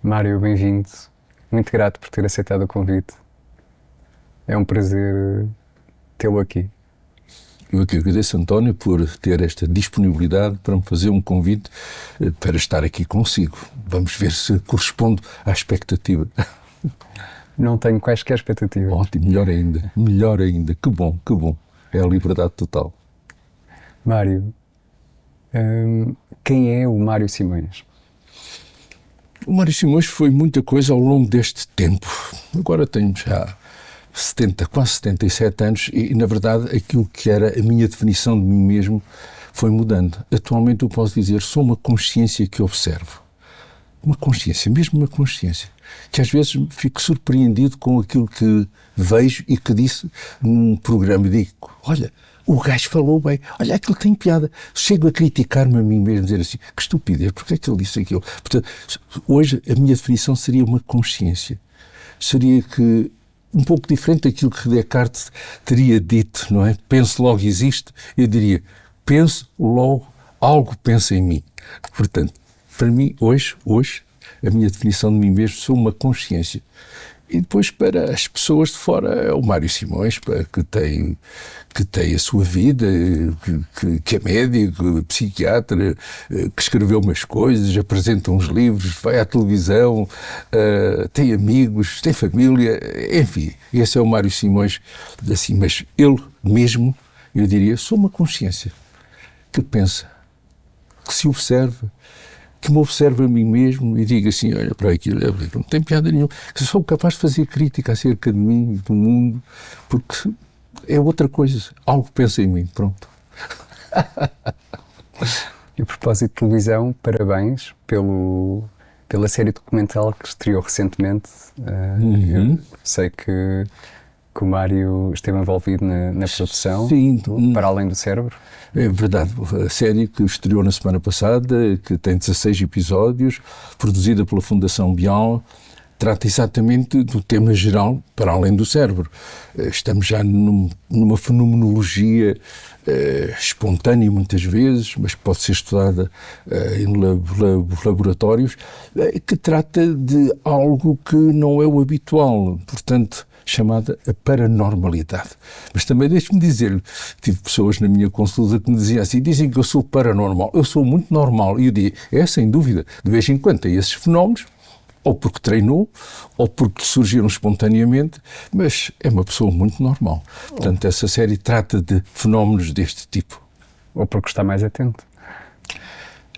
Mário, bem-vindo. Muito grato por ter aceitado o convite. É um prazer tê-lo aqui. Eu aqui agradeço, António, por ter esta disponibilidade para me fazer um convite para estar aqui consigo. Vamos ver se corresponde à expectativa. Não tenho quaisquer expectativas. Ótimo, melhor ainda, melhor ainda. Que bom, que bom. É a liberdade total. Mário, quem é o Mário Simões? O Mário Simões foi muita coisa ao longo deste tempo. Agora tenho já 70, quase 77 anos e, na verdade, aquilo que era a minha definição de mim mesmo foi mudando. Atualmente eu posso dizer, sou uma consciência que observo. Uma consciência, mesmo uma consciência, que às vezes fico surpreendido com aquilo que vejo e que disse num programa e digo, olha, o gajo falou bem, olha, aquilo tem piada. Chego a criticar-me a mim mesmo, dizer assim, que estupidez, porque é que ele disse aquilo? Portanto, hoje a minha definição seria uma consciência. Seria que um pouco diferente daquilo que Descartes teria dito, não é? Penso, logo existe. Eu diria, penso, logo, algo pensa em mim. Portanto, para mim, hoje, a minha definição de mim mesmo, sou uma consciência. E depois, para as pessoas de fora, é o Mário Simões, que tem a sua vida, que é médico, psiquiatra, que escreveu umas coisas, apresenta uns livros, vai à televisão, tem amigos, tem família, enfim, esse é o Mário Simões, assim, mas ele mesmo, eu diria, sou uma consciência que pensa, que se observa, que me observa a mim mesmo e diga assim, olha para aquilo, não tem piada nenhuma, que sou capaz de fazer crítica acerca de mim, do mundo, porque é outra coisa, algo pensa em mim, pronto. E a propósito de televisão, parabéns pela série documental que estreou recentemente. Eu sei que o Mário esteve envolvido na produção. Sim. Para Além do Cérebro. É verdade, a série que estreou na semana passada, que tem 16 episódios, produzida pela Fundação Bial, trata exatamente do tema geral Para Além do Cérebro. Estamos já numa fenomenologia espontânea muitas vezes, mas que pode ser estudada em laboratórios, que trata de algo que não é o habitual, portanto, chamada a paranormalidade. Mas também deixe-me dizer-lhe, tive pessoas na minha consulta que me diziam assim, dizem que eu sou paranormal, eu sou muito normal, e eu digo, sem dúvida, de vez em quando tem esses fenómenos, ou porque treinou, ou porque surgiram espontaneamente, mas é uma pessoa muito normal. Portanto, essa série trata de fenómenos deste tipo. Ou porque está mais atento.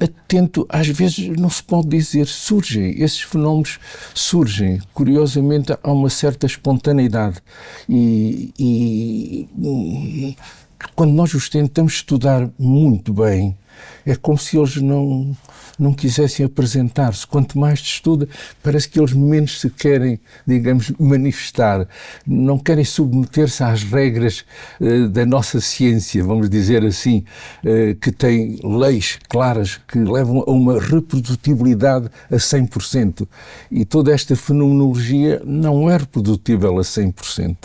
Atento, às vezes não se pode dizer, esses fenómenos surgem, curiosamente há uma certa espontaneidade e quando nós os tentamos estudar muito bem, é como se eles não quisessem apresentar-se. Quanto mais se estuda, parece que eles menos se querem, digamos, manifestar. Não querem submeter-se às regras da nossa ciência, vamos dizer assim, que tem leis claras que levam a uma reprodutibilidade a 100%. E toda esta fenomenologia não é reprodutível a 100%.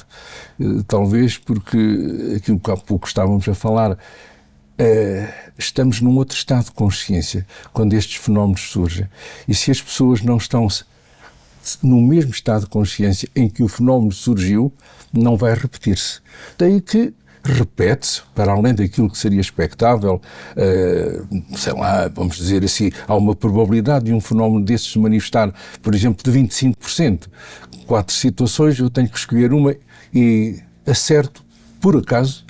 Talvez porque aquilo que há pouco estávamos a falar, estamos num outro estado de consciência quando estes fenómenos surgem. E se as pessoas não estão no mesmo estado de consciência em que o fenómeno surgiu, não vai repetir-se. Daí que repete-se, para além daquilo que seria expectável, sei lá, vamos dizer assim, há uma probabilidade de um fenómeno desses se manifestar, por exemplo, de 25%. 4 situações, eu tenho que escolher uma e acerto, por acaso,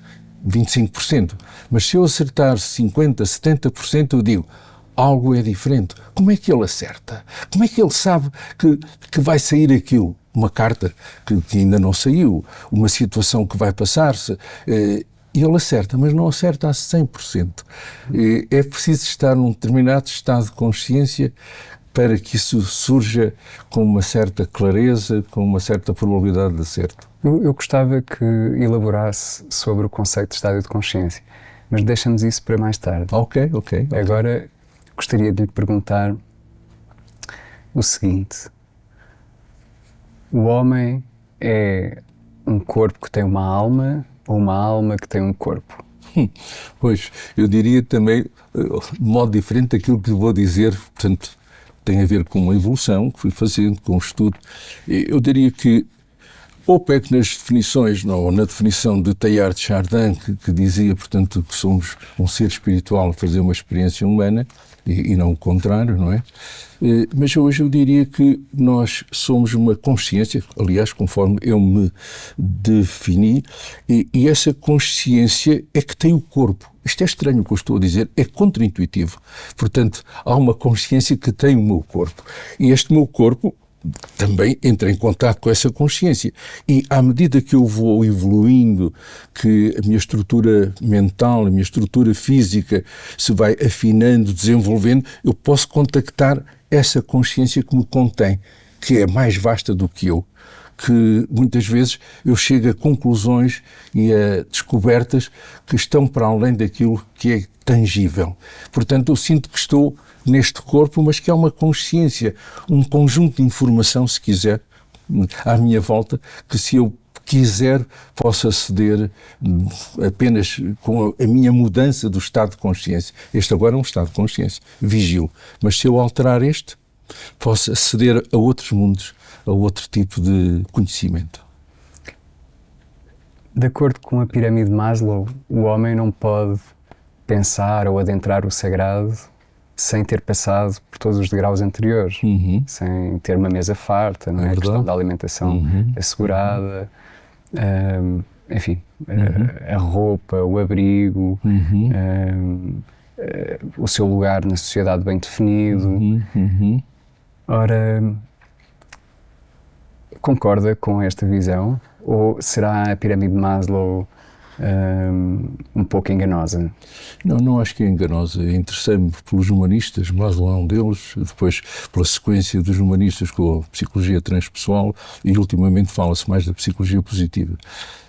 25%. Mas se eu acertar 50%, 70%, eu digo, algo é diferente. Como é que ele acerta? Como é que ele sabe que vai sair aquilo? Uma carta que ainda não saiu, uma situação que vai passar-se. E ele acerta, mas não acerta a 100%. É preciso estar num determinado estado de consciência para que isso surja com uma certa clareza, com uma certa probabilidade de acerto. Eu gostava que elaborasse sobre o conceito de estado de consciência, mas deixamos isso para mais tarde. Ok. Agora, gostaria de lhe perguntar o seguinte. O homem é um corpo que tem uma alma ou uma alma que tem um corpo? Pois, eu diria também, de modo diferente daquilo que lhe vou dizer, portanto, tem a ver com uma evolução que fui fazendo, com o estudo. Eu diria que ou pego nas definições, ou na definição de Teilhard de Chardin, que dizia, portanto, que somos um ser espiritual a fazer uma experiência humana, e não o contrário, não é? Mas hoje eu diria que nós somos uma consciência, aliás, conforme eu me defini, e essa consciência é que tem o corpo. Isto é estranho o que eu estou a dizer, é contraintuitivo. Portanto, há uma consciência que tem o meu corpo. E este meu corpo também entra em contato com essa consciência. E à medida que eu vou evoluindo, que a minha estrutura mental, a minha estrutura física se vai afinando, desenvolvendo, eu posso contactar essa consciência que me contém, que é mais vasta do que eu, que muitas vezes eu chego a conclusões e a descobertas que estão para além daquilo que é tangível. Portanto, eu sinto que estou neste corpo, mas que é uma consciência, um conjunto de informação, se quiser, à minha volta, que se eu quiser posso aceder apenas com a minha mudança do estado de consciência. Este agora é um estado de consciência, vigilo. Mas se eu alterar este, posso aceder a outros mundos, a outro tipo de conhecimento. De acordo com a pirâmide de Maslow, o homem não pode pensar ou adentrar o sagrado sem ter passado por todos os degraus anteriores, sem ter uma mesa farta, não é? A questão da alimentação assegurada, enfim, a roupa, o abrigo, o seu lugar na sociedade bem definido. Ora, concorda com esta visão? Ou será a pirâmide de Maslow um pouco enganosa? Não acho que é enganosa. Interessei-me pelos humanistas, Maslow é um deles, depois pela sequência dos humanistas com a psicologia transpessoal e ultimamente fala-se mais da psicologia positiva.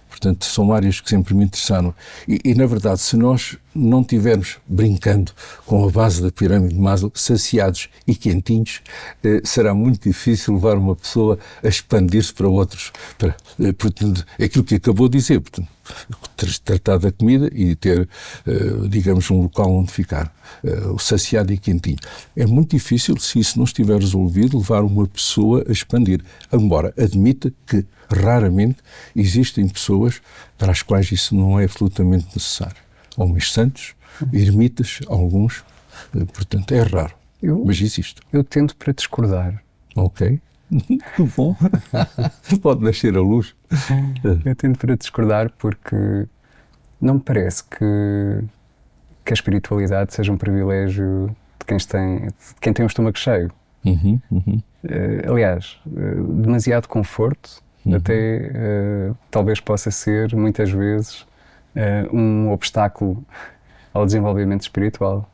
Portanto, são áreas que sempre me interessaram. E, na verdade, se nós não estivermos brincando com a base da pirâmide de Maslow, saciados e quentinhos, será muito difícil levar uma pessoa a expandir-se para outros. Portanto, é aquilo que acabou de dizer. Portanto, tratar da comida e ter, digamos, um local onde ficar. O saciado e quentinho. É muito difícil, se isso não estiver resolvido, levar uma pessoa a expandir. Embora admita que raramente existem pessoas para as quais isso não é absolutamente necessário. Homens santos, ermitas, alguns, portanto é raro, mas existe. Eu tento para discordar. Ok, muito bom, pode nascer a luz. Eu tento para discordar porque não me parece que a espiritualidade seja um privilégio de quem tem um estômago cheio. Aliás, demasiado conforto até talvez possa ser, muitas vezes, um obstáculo ao desenvolvimento espiritual.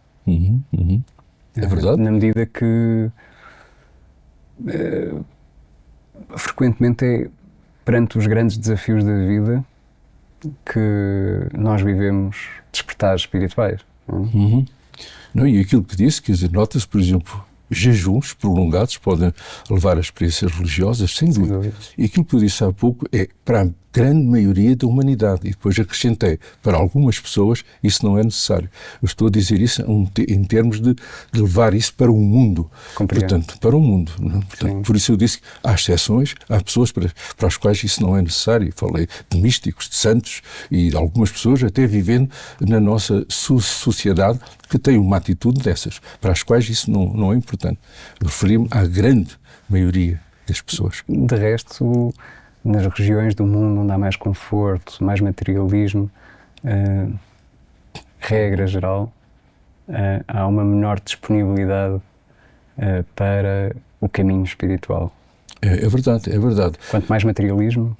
É verdade. Na medida que frequentemente é perante os grandes desafios da vida que nós vivemos despertares espirituais. Não, e aquilo que disse, quer dizer, nota-se, por exemplo, jejuns prolongados podem levar a experiências religiosas, sem dúvida. E aquilo que eu disse há pouco é para a grande maioria da humanidade. E depois acrescentei, para algumas pessoas isso não é necessário. Eu estou a dizer isso em termos de levar isso para o mundo. Compreendo. Portanto, para o mundo. Portanto, por isso eu disse que há exceções, há pessoas para as quais isso não é necessário. Falei de místicos, de santos e de algumas pessoas até vivendo na nossa sociedade que têm uma atitude dessas, para as quais isso não é importante. Referi-me à grande maioria das pessoas. De resto, nas regiões do mundo onde há mais conforto, mais materialismo, regra geral, há uma menor disponibilidade para o caminho espiritual. É verdade, é verdade. Quanto mais materialismo,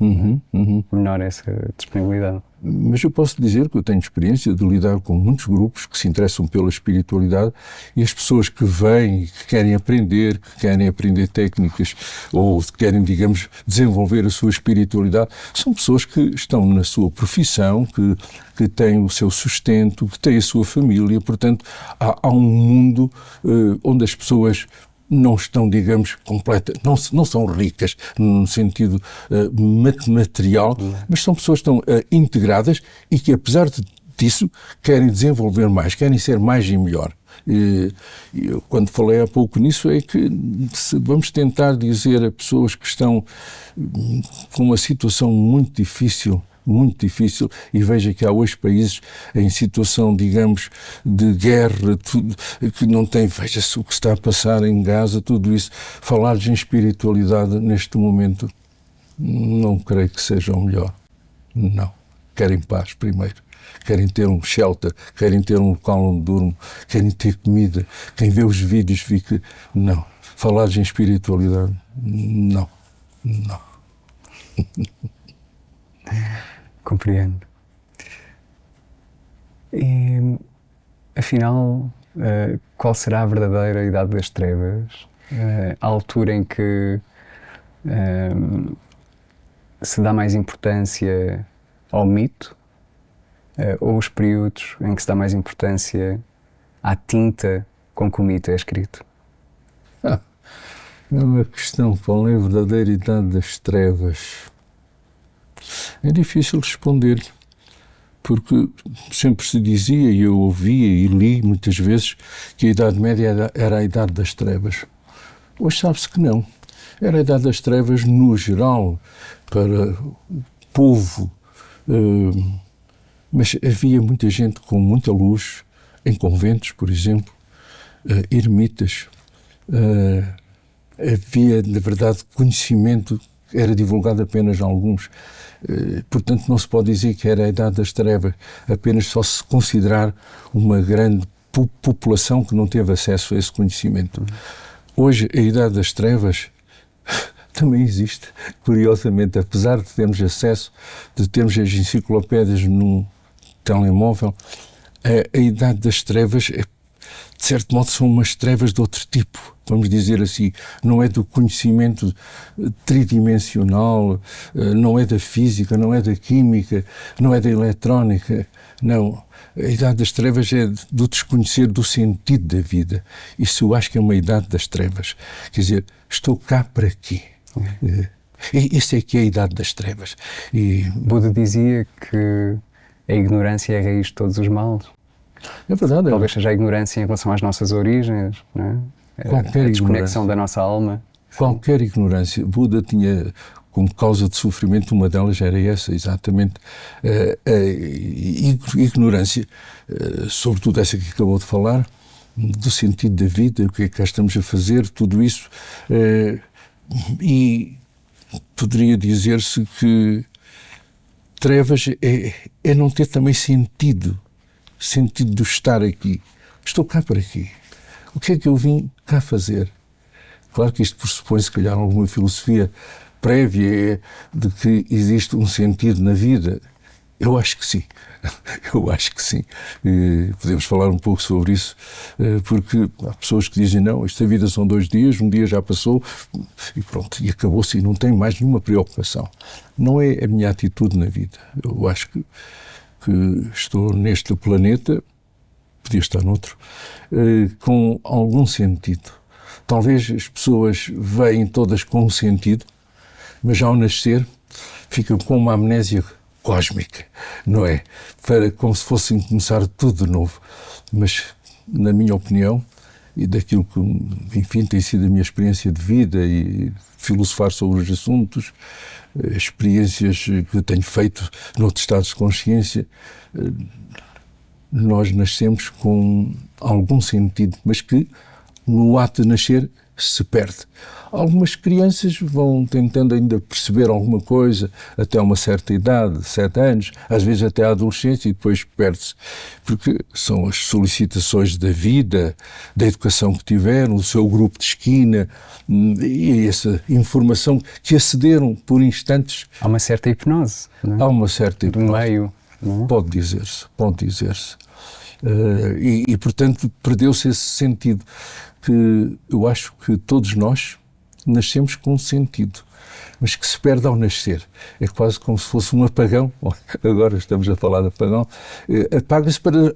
menor essa disponibilidade. Mas eu posso dizer que eu tenho experiência de lidar com muitos grupos que se interessam pela espiritualidade e as pessoas que vêm, que querem aprender técnicas ou querem, digamos, desenvolver a sua espiritualidade, são pessoas que estão na sua profissão, que têm o seu sustento, que têm a sua família. Portanto, há um mundo onde as pessoas não estão, digamos, não são ricas no sentido material, mas são pessoas que estão integradas e que, apesar disso, querem desenvolver mais, querem ser mais e melhor. Eu, quando falei há pouco nisso, é que se vamos tentar dizer a pessoas que estão com uma situação muito difícil, e veja que há hoje países em situação, digamos, de guerra, tudo, que não tem, veja-se o que está a passar em Gaza, tudo isso, falar-lhes em espiritualidade neste momento, não creio que seja o melhor. Não. Querem paz primeiro. Querem ter um shelter, querem ter um local onde durmo, querem ter comida. Quem vê os vídeos fica... Não. Falar-lhes em espiritualidade, não. Compreendo. E, afinal, qual será a verdadeira idade das trevas? A altura em que se dá mais importância ao mito, ou os períodos em que se dá mais importância à tinta com que o mito é escrito? É uma questão, qual é a verdadeira idade das trevas? É difícil responder-lhe, porque sempre se dizia, e eu ouvia e li muitas vezes, que a Idade Média era a Idade das Trevas. Hoje sabe-se que não. Era a Idade das Trevas no geral, para o povo, mas havia muita gente com muita luz, em conventos, por exemplo, ermitas. Havia, na verdade, conhecimento que era divulgado apenas a alguns. Portanto, não se pode dizer que era a Idade das Trevas, apenas só se considerar uma grande população que não teve acesso a esse conhecimento. Hoje, a Idade das Trevas também existe, curiosamente, apesar de termos acesso, de termos as enciclopédias num telemóvel, a Idade das Trevas, de certo modo, são umas trevas de outro tipo, vamos dizer assim. Não é do conhecimento tridimensional, não é da física, não é da química, não é da eletrónica, não. A Idade das Trevas é do desconhecer do sentido da vida. Isso eu acho que é uma Idade das Trevas. Quer dizer, estou cá para quê? Isso é que é a Idade das Trevas. Buda dizia que a ignorância é a raiz de todos os males. É verdade. Talvez seja a ignorância em relação às nossas origens, não é? Qualquer a desconexão ignorância da nossa alma. Qualquer ignorância. Buda tinha como causa de sofrimento, uma delas era essa, exatamente, a ignorância, sobretudo essa que acabou de falar, do sentido da vida, o que é que cá estamos a fazer, tudo isso. E poderia dizer-se que trevas é não ter também sentido de estar aqui. Estou cá para quê? O que é que eu vim cá fazer? Claro que isto pressupõe, se calhar, alguma filosofia prévia de que existe um sentido na vida. Eu acho que sim. Eu acho que sim. Podemos falar um pouco sobre isso, porque há pessoas que dizem, não, esta vida são 2 dias, um dia já passou e pronto, e acabou-se e não tenho mais nenhuma preocupação. Não é a minha atitude na vida. Eu acho que estou neste planeta, podia estar noutro, com algum sentido. Talvez as pessoas veem todas com um sentido, mas ao nascer ficam com uma amnésia cósmica, não é? Como se fossem começar tudo de novo. Mas, na minha opinião, e daquilo que, enfim, tem sido a minha experiência de vida e filosofar sobre os assuntos, experiências que eu tenho feito noutros estados de consciência, nós nascemos com algum sentido, mas que no ato de nascer se perde. Algumas crianças vão tentando ainda perceber alguma coisa até uma certa idade, 7 anos, às vezes até a adolescência, e depois perde-se, porque são as solicitações da vida, da educação que tiveram, do seu grupo de esquina, e essa informação que acederam por instantes. Há uma certa hipnose, não é? Há uma certa hipnose. Do meio, não é? Pode dizer-se. E, portanto, perdeu-se esse sentido que eu acho que todos nós nascemos com um sentido, mas que se perde ao nascer. É quase como se fosse um apagão. Agora estamos a falar de apagão. Apaga-se para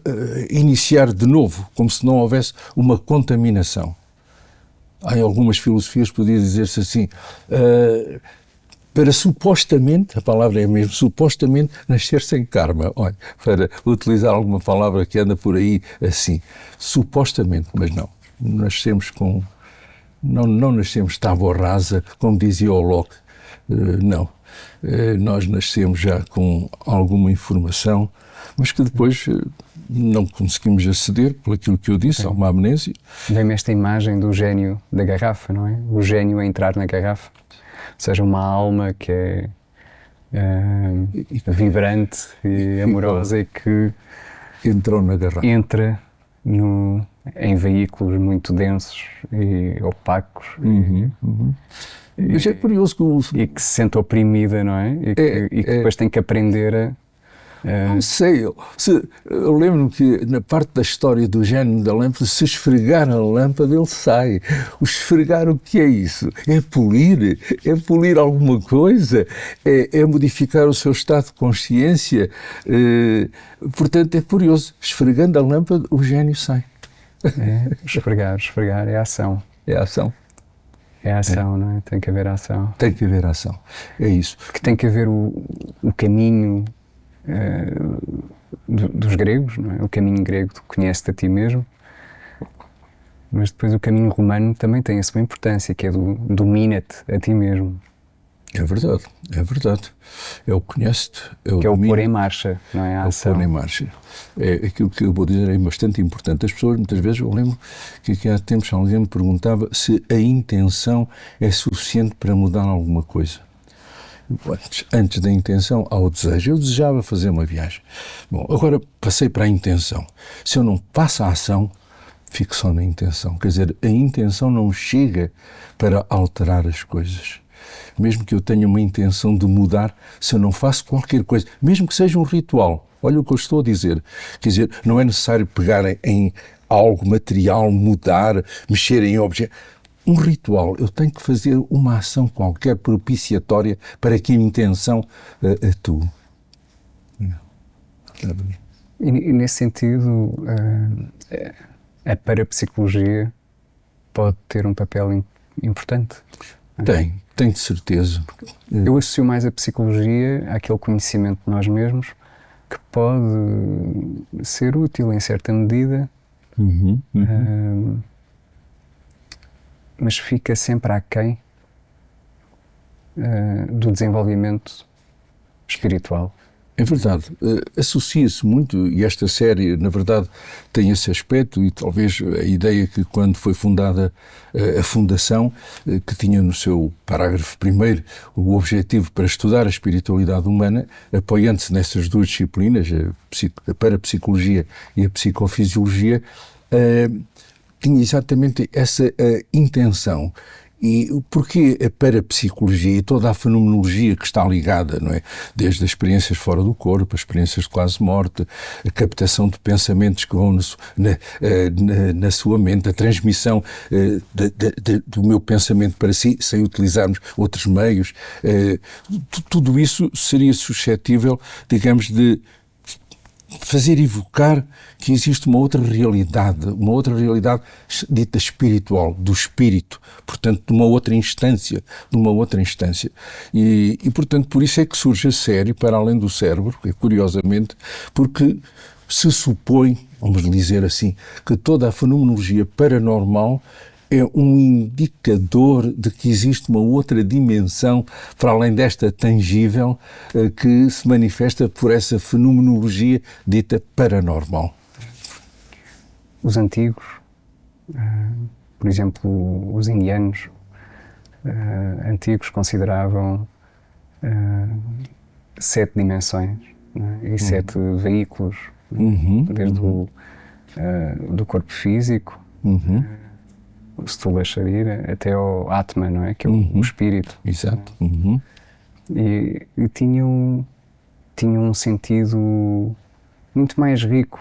iniciar de novo, como se não houvesse uma contaminação. Em algumas filosofias podia dizer-se assim, para supostamente, a palavra é mesmo, supostamente nascer sem karma. Olha, para utilizar alguma palavra que anda por aí assim, supostamente, mas não. Nascemos com... Não nascemos tábua rasa, como dizia o Locke. Não. Nós nascemos já com alguma informação, mas que depois não conseguimos aceder, por aquilo que eu disse, a uma amnésia. Vem-me esta imagem do gênio da garrafa, não é? O gênio a entrar na garrafa. Ou seja, uma alma que é vibrante e amorosa e que entrou na garrafa. Entra em veículos muito densos e opacos. Mas é curioso que e que se sente oprimida, não é? E que depois tem que aprender a... Não sei, eu lembro-me que na parte da história do gênio da lâmpada, se esfregar a lâmpada ele sai. O esfregar, o que é isso? É polir alguma coisa, é modificar o seu estado de consciência. Portanto, é curioso, esfregando a lâmpada o gênio sai. Esfregar é ação. É ação. É ação, não é? Tem que haver ação. Tem que haver ação, é isso. Que tem que haver o caminho dos gregos, não é? O caminho grego, tu conheces-te a ti mesmo, mas depois o caminho romano também tem a sua importância, que é do domina-te a ti mesmo. É verdade, é verdade. É o conhece-te, é o que é o pôr em marcha, não é? A ação. É o pôr em marcha. É aquilo que eu vou dizer, é bastante importante. As pessoas, muitas vezes, eu lembro que aqui há tempos alguém me perguntava se a intenção é suficiente para mudar alguma coisa. Antes da intenção, há o desejo. Eu desejava fazer uma viagem. Bom, agora passei para a intenção. Se eu não passo a ação, fico só na intenção. Quer dizer, a intenção não chega para alterar as coisas. Mesmo que eu tenha uma intenção de mudar, se eu não faço qualquer coisa, mesmo que seja um ritual, olha o que eu estou a dizer. Quer dizer, não é necessário pegar em algo material, mudar, mexer em objetos. Um ritual, eu tenho que fazer uma ação qualquer propiciatória para que a intenção atue. E nesse sentido, a parapsicologia pode ter um papel importante? Tem de certeza. Eu associo mais a psicologia àquele conhecimento de nós mesmos que pode ser útil em certa medida, mas fica sempre aquém do desenvolvimento espiritual. É verdade, associa-se muito, e esta série, na verdade, tem esse aspecto, e talvez a ideia que quando foi fundada a Fundação, que tinha no seu parágrafo primeiro o objetivo para estudar a espiritualidade humana, apoiando-se nessas duas disciplinas, a parapsicologia e a psicofisiologia, tinha exatamente essa intenção. E porquê a parapsicologia e toda a fenomenologia que está ligada, não é? Desde as experiências fora do corpo, as experiências de quase morte, a captação de pensamentos que vão na sua mente, a transmissão do meu pensamento para si, sem utilizarmos outros meios, tudo isso seria suscetível, digamos, de fazer evocar que existe uma outra realidade dita espiritual, do espírito, portanto, de uma outra instância. E, portanto, por isso é que surge a série Para Além do Cérebro, curiosamente, porque se supõe, vamos dizer assim, que toda a fenomenologia paranormal é um indicador de que existe uma outra dimensão, para além desta tangível, que se manifesta por essa fenomenologia dita paranormal. Os antigos, por exemplo, os indianos antigos consideravam 7 dimensões, né? E 7 veículos, desde do corpo físico, o Stula Sharira, até ao Atma, não é? Que é o espírito. Exato. E tinham um sentido muito mais rico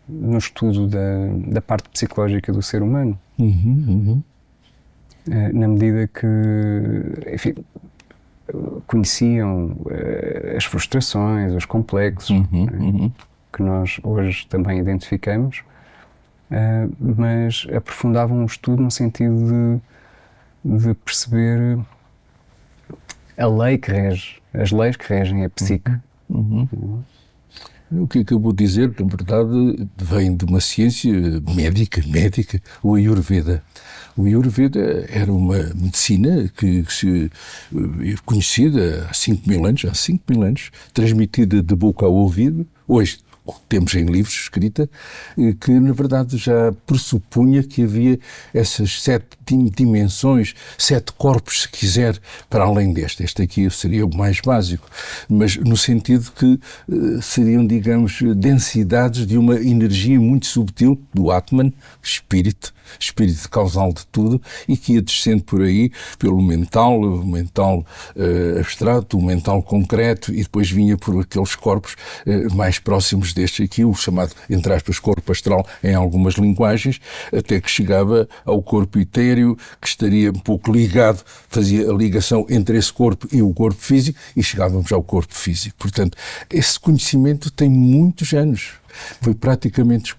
no estudo da parte psicológica do ser humano. Na medida que, enfim, conheciam as frustrações, os complexos, que nós hoje também identificamos, mas aprofundavam o estudo no sentido de perceber a lei que rege, as leis que regem a psique. O que acabou de dizer, na verdade, vem de uma ciência médica, o Ayurveda. O Ayurveda era uma medicina que se conhecida há 5.000 anos, transmitida de boca ao ouvido. Hoje temos em livros escrita, que na verdade já pressupunha que havia essas 7 dimensões, 7 corpos, se quiser, para além deste. Este aqui seria o mais básico, mas no sentido que seriam, digamos, densidades de uma energia muito subtil do Atman, espírito causal de tudo, e que ia descendo por aí, pelo mental, o mental abstrato, o mental concreto, e depois vinha por aqueles corpos mais próximos deste aqui, o chamado, entre aspas, corpo astral em algumas linguagens, até que chegava ao corpo etéreo, que estaria um pouco ligado, fazia a ligação entre esse corpo e o corpo físico, e chegávamos ao corpo físico. Portanto, esse conhecimento tem muitos anos. Foi praticamente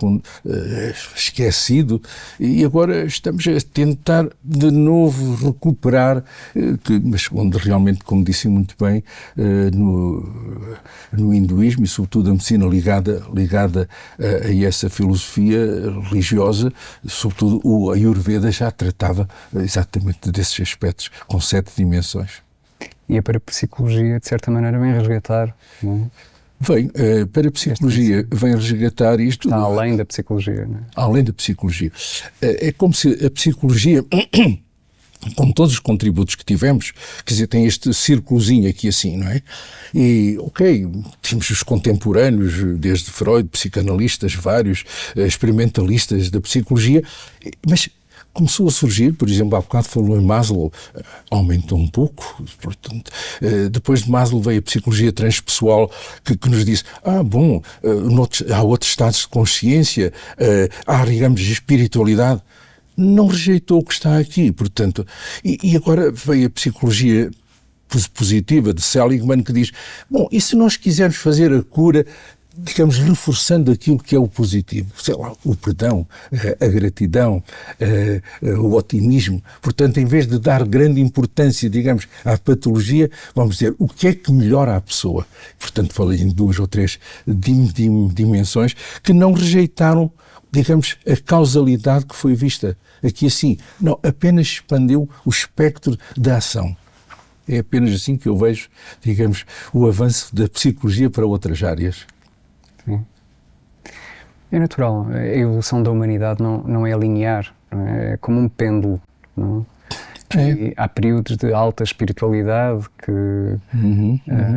esquecido, e agora estamos a tentar de novo recuperar, mas onde realmente, como disse muito bem, no hinduísmo e sobretudo a medicina ligada a essa filosofia religiosa, sobretudo o Ayurveda já tratava exatamente desses aspectos com 7 dimensões. E a parapsicologia, de certa maneira, vem resgatar, não é? Vem, para a psicologia, vem resgatar isto. Está além da psicologia, não é? Além da psicologia. É como se a psicologia, com todos os contributos que tivemos, quer dizer, tem este círculozinho aqui assim, não é? E, temos os contemporâneos, desde Freud, psicanalistas, vários experimentalistas da psicologia, mas começou a surgir, por exemplo, há bocado falou em Maslow, aumentou um pouco, portanto, depois de Maslow veio a psicologia transpessoal que nos disse, há outros estados de consciência, há, digamos, espiritualidade. Não rejeitou o que está aqui, portanto, e agora veio a psicologia positiva de Seligman, que diz, e se nós quisermos fazer a cura, digamos, reforçando aquilo que é o positivo, sei lá, o perdão, a gratidão, o otimismo. Portanto, em vez de dar grande importância, digamos, à patologia, vamos dizer, o que é que melhora a pessoa? Portanto, falei em 2 ou 3 dimensões que não rejeitaram, digamos, a causalidade que foi vista aqui assim. Não, apenas expandiu o espectro da ação. É apenas assim que eu vejo, digamos, o avanço da psicologia para outras áreas. Sim. É natural. A evolução da humanidade não é linear, não é? É como um pêndulo, não é? E há períodos de alta espiritualidade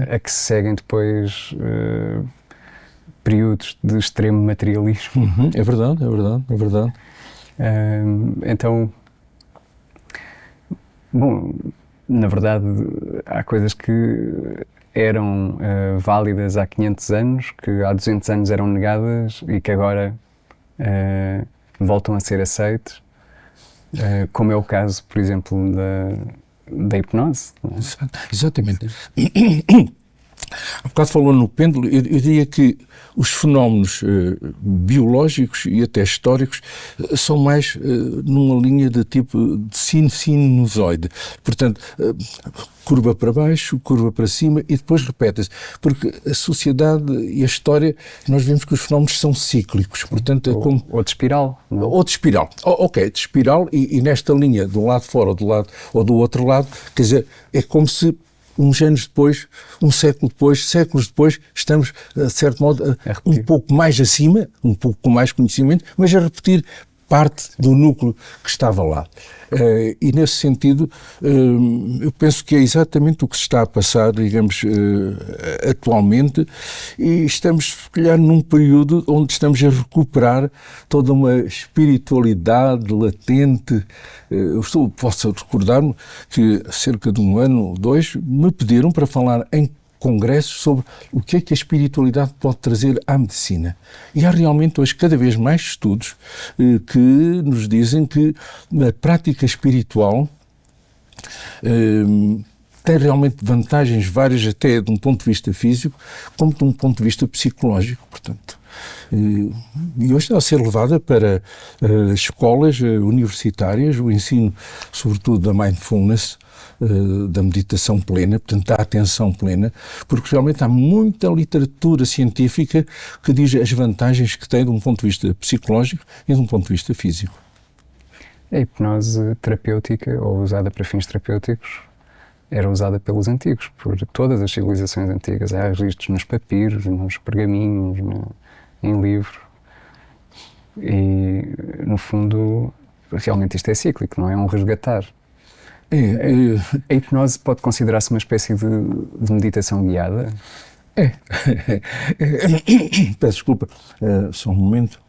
a que se seguem depois períodos de extremo materialismo. É verdade. Então, na verdade, há coisas que eram válidas há 500 anos, que há 200 anos eram negadas e que agora voltam a ser aceites, como é o caso, por exemplo, da hipnose. Não é? Exatamente. Há bocado falou no pêndulo, eu diria que os fenómenos biológicos e até históricos são mais numa linha de tipo de sinusoide. Portanto, curva para baixo, curva para cima e depois repete-se. Porque a sociedade e a história, nós vemos que os fenómenos são cíclicos. Portanto, é como... Ou de espiral. Não? Ou de espiral. De espiral e nesta linha, do lado de fora ou do outro lado, quer dizer, é como se uns anos depois, um século depois, séculos depois, estamos, de certo modo, um pouco mais acima, um pouco com mais conhecimento, mas a repetir parte do núcleo que estava lá. E nesse sentido, eu penso que é exatamente o que se está a passar, digamos, atualmente, e estamos, se calhar, num período onde estamos a recuperar toda uma espiritualidade latente. Posso recordar-me que, cerca de 1 ano ou 2, me pediram para falar em congressos sobre o que é que a espiritualidade pode trazer à medicina. E há realmente hoje cada vez mais estudos que nos dizem que a prática espiritual tem realmente vantagens várias, até de um ponto de vista físico, como de um ponto de vista psicológico. Portanto, E hoje está a ser levada para escolas universitárias, o ensino, sobretudo, da mindfulness, da meditação plena, portanto, da atenção plena, porque realmente há muita literatura científica que diz as vantagens que tem de um ponto de vista psicológico e de um ponto de vista físico. A hipnose terapêutica, ou usada para fins terapêuticos, era usada pelos antigos, por todas as civilizações antigas. Há registros nos papiros, nos pergaminhos, em livros. E, no fundo, realmente isto é cíclico, não é? É um resgatar. A hipnose pode considerar-se uma espécie de meditação guiada? Peço desculpa, só um momento.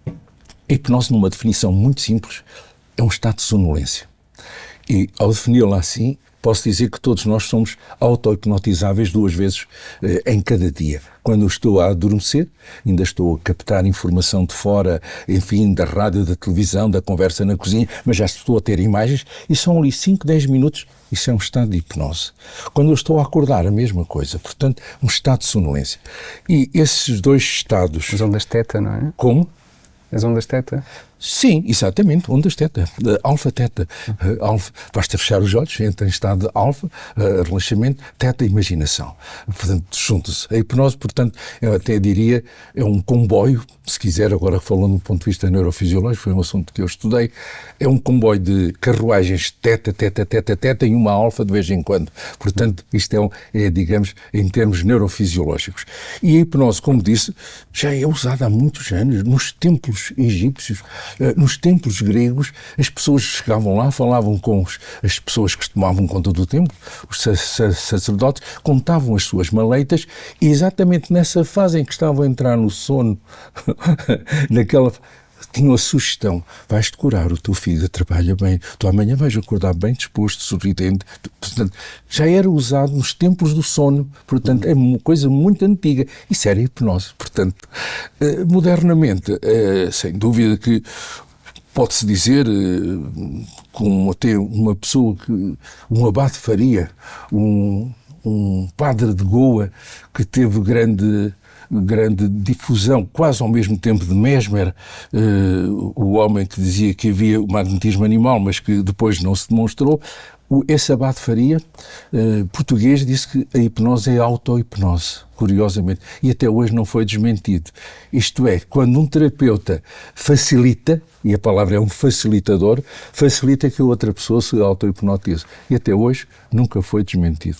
A hipnose, numa definição muito simples, é um estado de sonolência. E, ao defini-la assim, posso dizer que todos nós somos auto-hipnotizáveis 2 vezes em cada dia. Quando eu estou a adormecer, ainda estou a captar informação de fora, enfim, da rádio, da televisão, da conversa na cozinha, mas já estou a ter imagens e são ali 5, 10 minutos, isso é um estado de hipnose. Quando eu estou a acordar, a mesma coisa. Portanto, um estado de sonolência. E esses 2 estados... As ondas teta, não é? Como? As ondas teta? Sim, exatamente, ondas teta, alfa-teta. Alfa, basta fechar os olhos, entra em estado de alfa, relaxamento, teta, imaginação. Portanto, junta-se. A hipnose, portanto, eu até diria, é um comboio, se quiser, agora falando do ponto de vista neurofisiológico, foi um assunto que eu estudei, é um comboio de carruagens teta, teta, teta, teta e uma alfa de vez em quando. Portanto, isto é, digamos, em termos neurofisiológicos. E a hipnose, como disse, já é usada há muitos anos, nos templos egípcios, nos templos gregos, as pessoas chegavam lá, falavam com as pessoas que tomavam conta do templo, os sacerdotes, contavam as suas maleitas e exatamente nessa fase em que estavam a entrar no sono, tinham a sugestão: vais-te curar, o teu filho trabalha bem, tu amanhã vais acordar bem disposto, sorridente. Portanto, já era usado nos templos do sono, portanto, é uma coisa muito antiga. Isso era hipnose. Portanto, modernamente, sem dúvida que pode-se dizer, como até uma pessoa, um abade Faria, um padre de Goa, que teve grande difusão, quase ao mesmo tempo de Mesmer, o homem que dizia que havia o magnetismo animal, mas que depois não se demonstrou. Esse abade Faria, português, disse que a hipnose é auto-hipnose, curiosamente, e até hoje não foi desmentido. Isto é, quando um terapeuta facilita, e a palavra é um facilitador, facilita que a outra pessoa se auto-hipnotize. E até hoje nunca foi desmentido.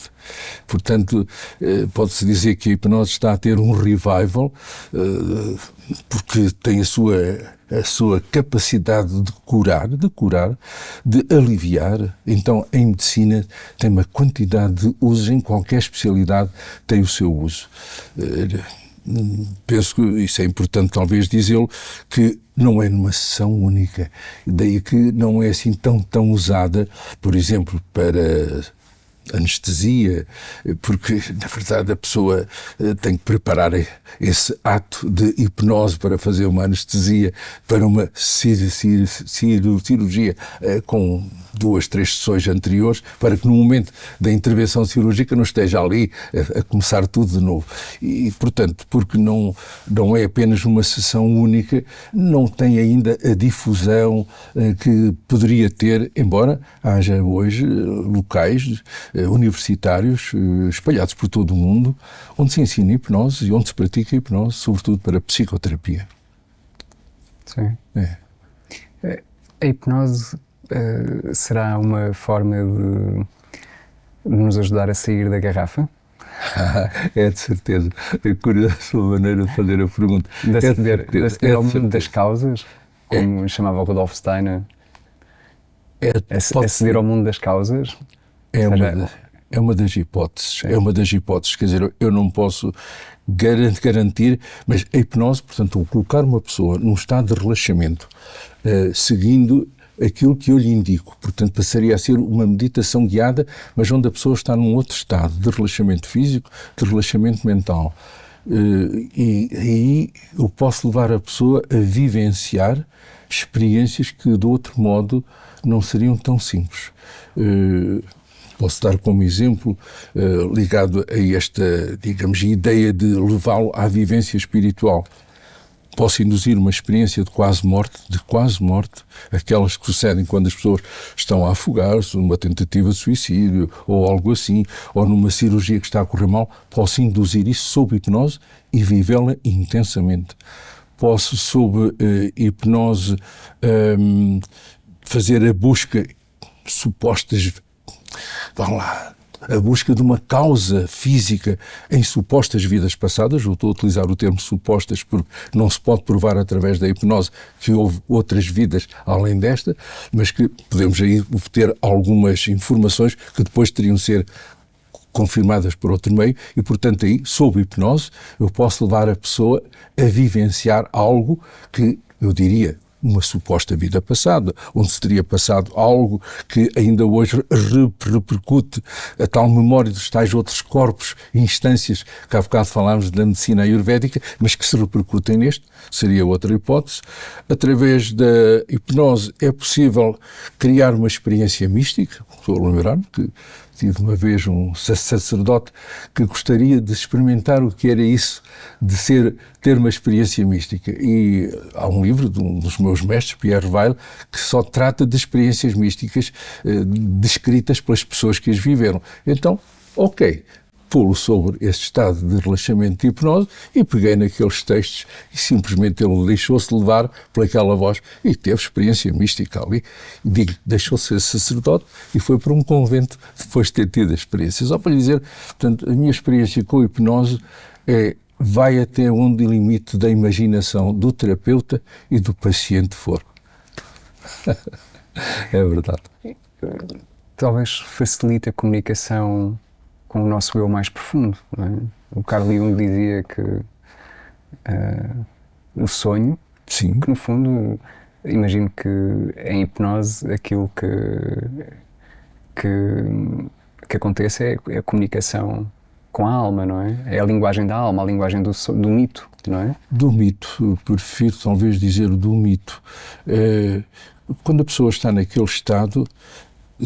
Portanto, pode-se dizer que a hipnose está a ter um revival, porque tem a sua capacidade de curar, de aliviar. Então, em medicina tem uma quantidade de usos, em qualquer especialidade tem o seu uso. Penso que isso é importante talvez dizê-lo, que não é numa sessão única, daí que não é assim tão usada, por exemplo, para anestesia, porque na verdade a pessoa tem que preparar esse ato de hipnose para fazer uma anestesia, para uma cirurgia com 2, 3 sessões anteriores, para que no momento da intervenção cirúrgica não esteja ali a começar tudo de novo. E, portanto, porque não é apenas uma sessão única, não tem ainda a difusão que poderia ter, embora haja hoje locais universitários espalhados por todo o mundo, onde se ensina hipnose e onde se pratica hipnose, sobretudo para psicoterapia. Sim. A hipnose será uma forma de nos ajudar a sair da garrafa? É de certeza. É curiosa a sua maneira de fazer a pergunta. De aceder ao mundo das causas, como chamava o Rudolf Steiner. Aceder ao mundo das causas? É uma das hipóteses. É uma das hipóteses. Quer dizer, eu não posso garantir, mas a hipnose, portanto, colocar uma pessoa num estado de relaxamento, seguindo aquilo que eu lhe indico, portanto, passaria a ser uma meditação guiada, mas onde a pessoa está num outro estado de relaxamento físico, de relaxamento mental. E aí eu posso levar a pessoa a vivenciar experiências que de outro modo não seriam tão simples. Posso dar como exemplo, ligado a esta, digamos, ideia de levá-lo à vivência espiritual. Posso induzir uma experiência de quase morte, aquelas que sucedem quando as pessoas estão a afogar-se, numa tentativa de suicídio, ou algo assim, ou numa cirurgia que está a correr mal. Posso induzir isso sob hipnose e vivê-la intensamente. Posso, sob hipnose, fazer a busca, supostas, a busca de uma causa física em supostas vidas passadas. Eu estou a utilizar o termo supostas porque não se pode provar através da hipnose que houve outras vidas além desta, mas que podemos aí obter algumas informações que depois teriam de ser confirmadas por outro meio e, portanto, aí, sob hipnose, eu posso levar a pessoa a vivenciar algo que, eu diria, uma suposta vida passada, onde se teria passado algo que ainda hoje repercute a tal memória dos tais outros corpos e instâncias que há bocado falámos da medicina ayurvédica, mas que se repercutem neste, seria outra hipótese. Através da hipnose é possível criar uma experiência mística. Estou a lembrar-me que tive uma vez um sacerdote que gostaria de experimentar o que era isso de ter uma experiência mística. E há um livro de um dos meus mestres, Pierre Weil, que só trata de experiências místicas descritas pelas pessoas que as viveram. Então, ok, pô-lo sobre esse estado de relaxamento de hipnose e peguei naqueles textos e simplesmente ele deixou-se levar por aquela voz e teve experiência mística ali. Digo, deixou-se ser sacerdote e foi para um convento depois de ter tido a experiência. Só para lhe dizer, portanto, a minha experiência com a hipnose vai até onde o limite da imaginação do terapeuta e do paciente for. É verdade. Talvez facilite a comunicação com o nosso eu mais profundo, não é? O Carl Jung dizia que o sonho, sim, que no fundo, imagino que em hipnose aquilo que acontece é a comunicação com a alma, não é? É a linguagem da alma, a linguagem do mito, não é? Do mito, eu prefiro talvez dizer do mito. Quando a pessoa está naquele estado,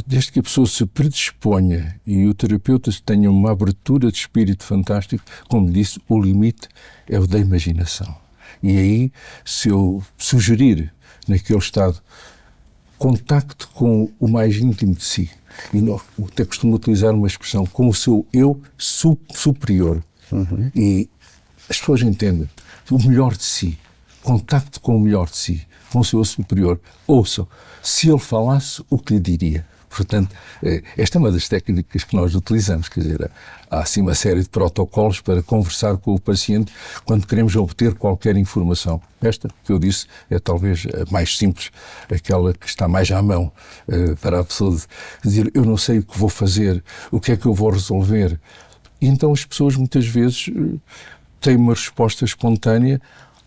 desde que a pessoa se predisponha e o terapeuta tenha uma abertura de espírito fantástico, como disse, o limite é o da imaginação. E aí, se eu sugerir naquele estado contacto com o mais íntimo de si, e eu até costumo utilizar uma expressão, com o seu eu superior, e as pessoas entendem o melhor de si, contacto com o melhor de si, com o seu eu superior. Ouçam, se ele falasse, o que lhe diria? Portanto, esta é uma das técnicas que nós utilizamos, quer dizer, há assim uma série de protocolos para conversar com o paciente quando queremos obter qualquer informação. Esta, que eu disse, é talvez a mais simples, aquela que está mais à mão para a pessoa dizer, eu não sei o que vou fazer, o que é que eu vou resolver. E então as pessoas muitas vezes têm uma resposta espontânea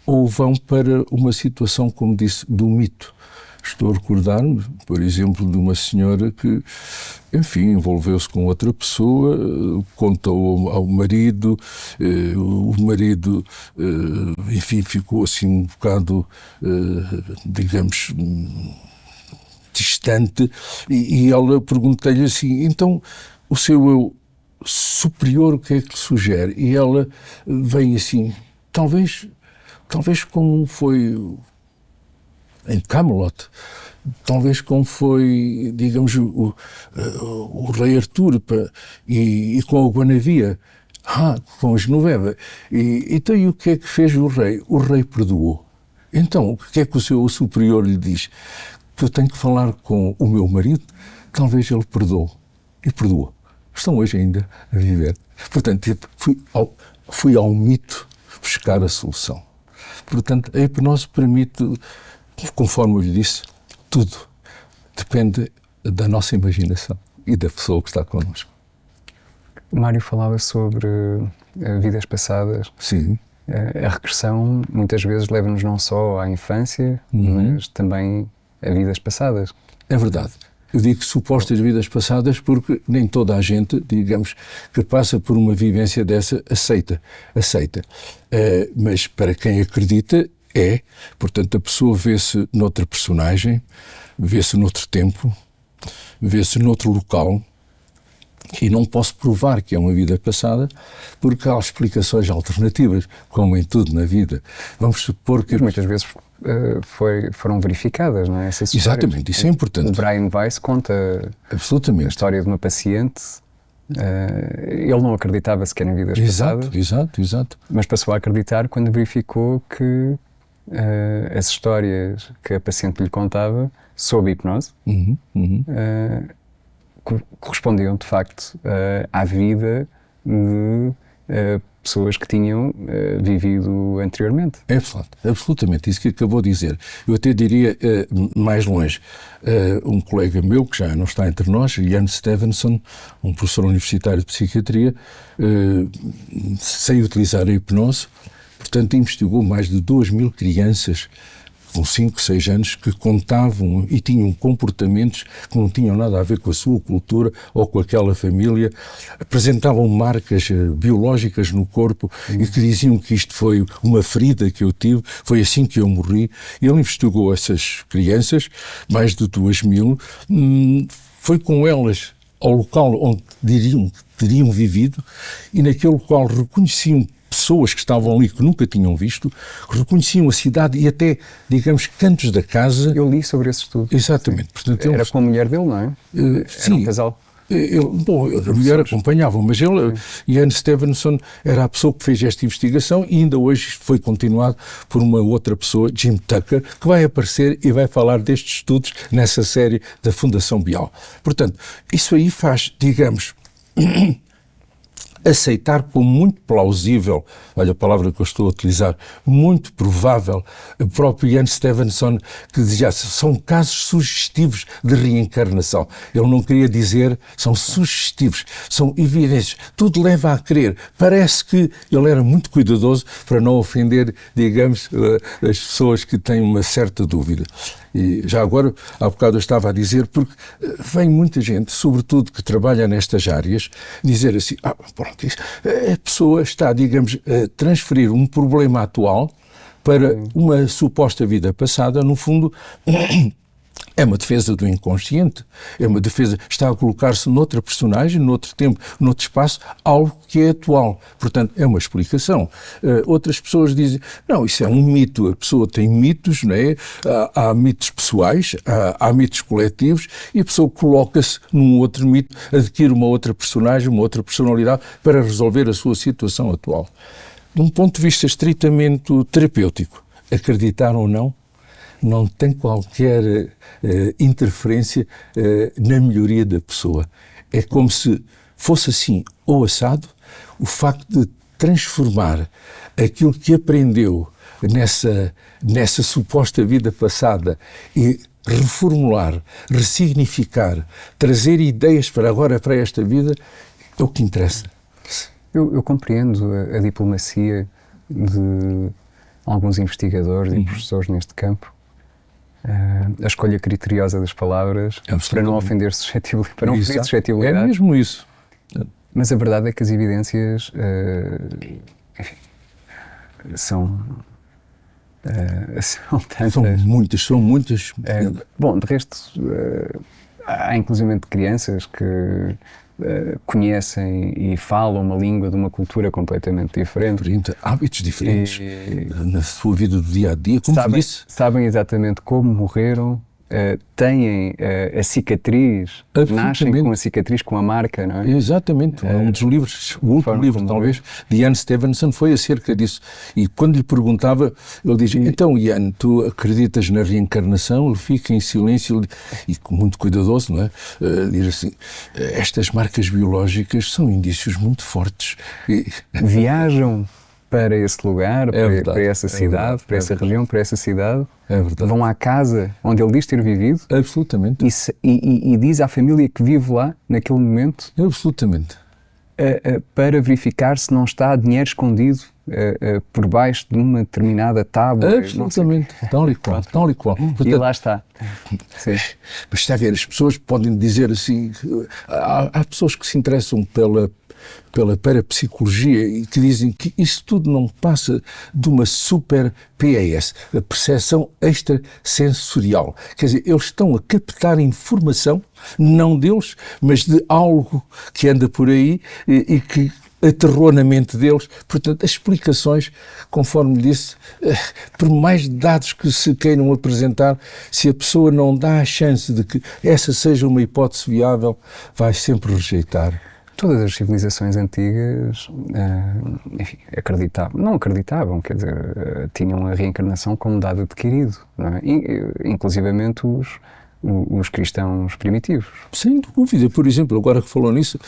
ou vão para uma situação, como disse, do mito. Estou a recordar-me, por exemplo, de uma senhora que, enfim, envolveu-se com outra pessoa, contou ao marido, o marido, enfim, ficou assim um bocado, digamos, distante, e ela perguntou-lhe assim, então, o seu eu superior, o que é que lhe sugere? E ela veio assim, talvez como foi em Camelot, talvez como foi, digamos, o rei Artur e com a Guinevere, com a Genoveva. Então, e o que é que fez o rei? O rei perdoou. Então, o que é que o seu superior lhe diz? Que eu tenho que falar com o meu marido? Talvez ele perdoe. E perdoou. Estão hoje ainda a viver. Portanto, fui ao mito buscar a solução. Portanto, a hipnose permite, conforme eu lhe disse, tudo. Depende da nossa imaginação e da pessoa que está connosco. Mário falava sobre vidas passadas. Sim. A regressão muitas vezes leva-nos não só à infância, mas também a vidas passadas. É verdade. Eu digo supostas vidas passadas porque nem toda a gente, digamos, que passa por uma vivência dessa aceita. Mas para quem acredita, portanto, a pessoa vê-se noutra personagem, vê-se noutro tempo, vê-se noutro local E não posso provar que é uma vida passada, porque há explicações alternativas, como em tudo na vida. Vamos supor que... Mas muitas vezes foram verificadas, não é? Essas histórias. Exatamente, isso é importante. O Brian Weiss conta Absolutamente a história de uma paciente. Ele não acreditava sequer em vidas passadas. Exato. Mas passou a acreditar quando verificou que as histórias que a paciente lhe contava, sob hipnose, correspondiam de facto à vida de pessoas que tinham vivido anteriormente. É absolutamente isso que acabou de dizer. Eu até diria mais longe. Um colega meu, que já não está entre nós, Ian Stevenson, um professor universitário de psiquiatria, sem utilizar a hipnose, portanto investigou mais de 2.000 crianças com 5, 6 anos, que contavam e tinham comportamentos que não tinham nada a ver com a sua cultura ou com aquela família, apresentavam marcas biológicas no corpo e que diziam que isto foi uma ferida que eu tive, foi assim que eu morri. Ele investigou essas crianças, mais de 2.000, foi com elas ao local onde teriam vivido, e naquele local reconheciam pessoas que estavam ali que nunca tinham visto, reconheciam a cidade e até, digamos, cantos da casa. Eu li sobre esse estudo. Exatamente. Portanto, era com a mulher dele, não é? Sim. Era um casal. A mulher acompanhava, mas ele, Ian Stevenson, era a pessoa que fez esta investigação, e ainda hoje foi continuado por uma outra pessoa, Jim Tucker, que vai aparecer e vai falar destes estudos nessa série da Fundação Bial. Portanto, isso aí faz, digamos, aceitar como muito plausível, olha a palavra que eu estou a utilizar, muito provável, o próprio Ian Stevenson, que dizia, são casos sugestivos de reencarnação. Ele não queria dizer, são sugestivos, são evidentes, tudo leva a crer. Parece que ele era muito cuidadoso para não ofender, digamos, as pessoas que têm uma certa dúvida. E já agora, há bocado eu estava a dizer, porque vem muita gente, sobretudo que trabalha nestas áreas, dizer assim, pronto, a pessoa está, digamos, a transferir um problema atual para uma suposta vida passada, no fundo. É uma defesa do inconsciente, é uma defesa, está a colocar-se noutra personagem, noutro tempo, noutro espaço, algo que é atual. Portanto, é uma explicação. Outras pessoas dizem, não, isso é um mito, a pessoa tem mitos, não é? Há mitos pessoais, há mitos coletivos, e a pessoa coloca-se num outro mito, adquire uma outra personagem, uma outra personalidade para resolver a sua situação atual. De um ponto de vista estritamente terapêutico, acreditar ou não tem qualquer interferência na melhoria da pessoa. É como se fosse assim ou assado. O facto de transformar aquilo que aprendeu nessa suposta vida passada e reformular, ressignificar, trazer ideias para agora, para esta vida, é o que interessa. Eu compreendo a diplomacia de alguns investigadores e professores neste campo, a escolha criteriosa das palavras, para não ofender suscetibilidade, para não ferir suscetibilidade. É mesmo isso. Mas a verdade é que as evidências enfim, são tantas. São muitas. Bom, de resto, há inclusivamente crianças que conhecem e falam uma língua de uma cultura completamente diferente. Hábitos diferentes na sua vida do dia a dia, como disse. Sabem exatamente como morreram, têm a cicatriz, nascem com a cicatriz, com a marca, não é? Exatamente. Um dos livros, o último livro, talvez, de Ian Stevenson, foi acerca disso. E quando lhe perguntava, ele dizia, então, Ian, tu acreditas na reencarnação? Ele fica em silêncio e muito cuidadoso, não é? Diz assim, estas marcas biológicas são indícios muito fortes. Viajam para esse lugar, para essa cidade, para essa região, para essa cidade. É verdade. Vão à casa onde ele diz ter vivido. Absolutamente. E diz à família que vive lá, naquele momento. Absolutamente. Para verificar se não está dinheiro escondido por baixo de uma determinada tábua. Absolutamente. Tal e qual. Portanto, e lá está. Sim. Mas está a ver, as pessoas podem dizer assim, há pessoas que se interessam pela parapsicologia e que dizem que isso tudo não passa de uma super PAS, a percepção extrasensorial. Quer dizer, eles estão a captar informação, não deles, mas de algo que anda por aí e que aterrou na mente deles. Portanto, as explicações, conforme disse, por mais dados que se queiram apresentar, se a pessoa não dá a chance de que essa seja uma hipótese viável, vai sempre rejeitar. Todas as civilizações antigas, enfim, não acreditavam, quer dizer, tinham a reencarnação como dado adquirido, não é? Inclusivamente os cristãos primitivos. Sem dúvida. Por exemplo, agora que falou nisso,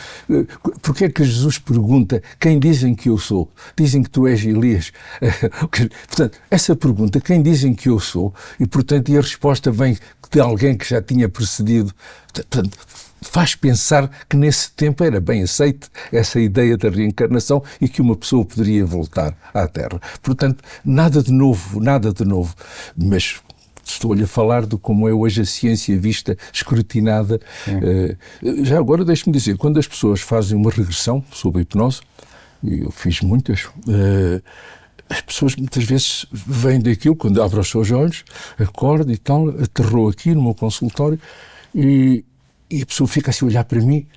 porque é que Jesus pergunta quem dizem que eu sou? Dizem que tu és Elias. Portanto, essa pergunta, quem dizem que eu sou? E, portanto, a resposta vem de alguém que já tinha precedido. Portanto, faz pensar que nesse tempo era bem aceite essa ideia da reencarnação e que uma pessoa poderia voltar à Terra. Portanto, nada de novo, mas estou-lhe a falar de como é hoje a ciência vista, escrutinada. Já agora, deixe-me dizer, quando as pessoas fazem uma regressão sob a hipnose, e eu fiz muitas, as pessoas muitas vezes vêm daquilo, quando abrem os seus olhos, acorda e tal, aterrou aqui no meu consultório, e a pessoa fica assim a olhar para mim,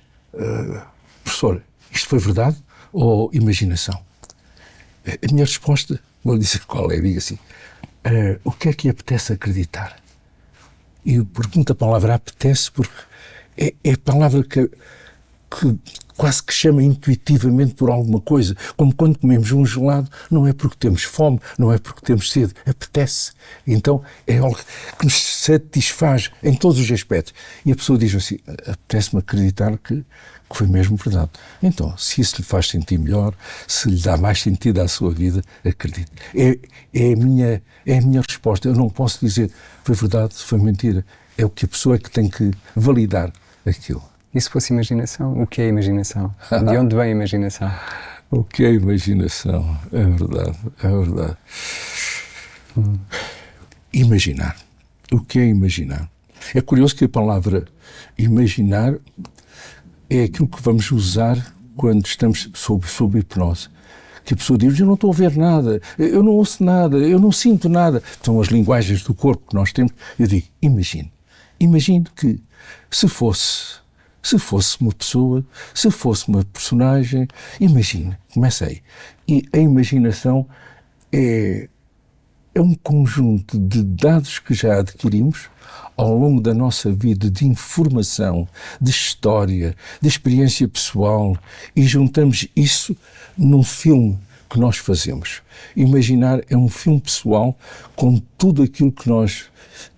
professor, isto foi verdade ou imaginação? A minha resposta, vou dizer qual é, digo assim, o que é que apetece acreditar? E eu pergunto a palavra apetece porque é a palavra que quase que chama intuitivamente por alguma coisa, como quando comemos um gelado, não é porque temos fome, não é porque temos sede, apetece. Então é algo que nos satisfaz em todos os aspectos. E a pessoa diz assim, apetece-me acreditar que foi mesmo verdade. Então, se isso lhe faz sentir melhor, se lhe dá mais sentido à sua vida, acredite. É a minha resposta. Eu não posso dizer foi verdade, foi mentira. É o que a pessoa é que tem que validar aquilo. E se fosse imaginação? O que é imaginação? De onde vem a imaginação? O que é imaginação? É verdade, é verdade. Imaginar. O que é imaginar? É curioso que a palavra imaginar é aquilo que vamos usar quando estamos sob hipnose. Que a pessoa diz, eu não estou a ver nada, eu não ouço nada, eu não sinto nada. São as linguagens do corpo que nós temos. Eu digo, imagine. Imagine que se fosse uma pessoa, se fosse uma personagem, imagine, começa aí. E a imaginação é um conjunto de dados que já adquirimos ao longo da nossa vida, de informação, de história, de experiência pessoal, e juntamos isso num filme que nós fazemos. Imaginar é um filme pessoal com tudo aquilo que nós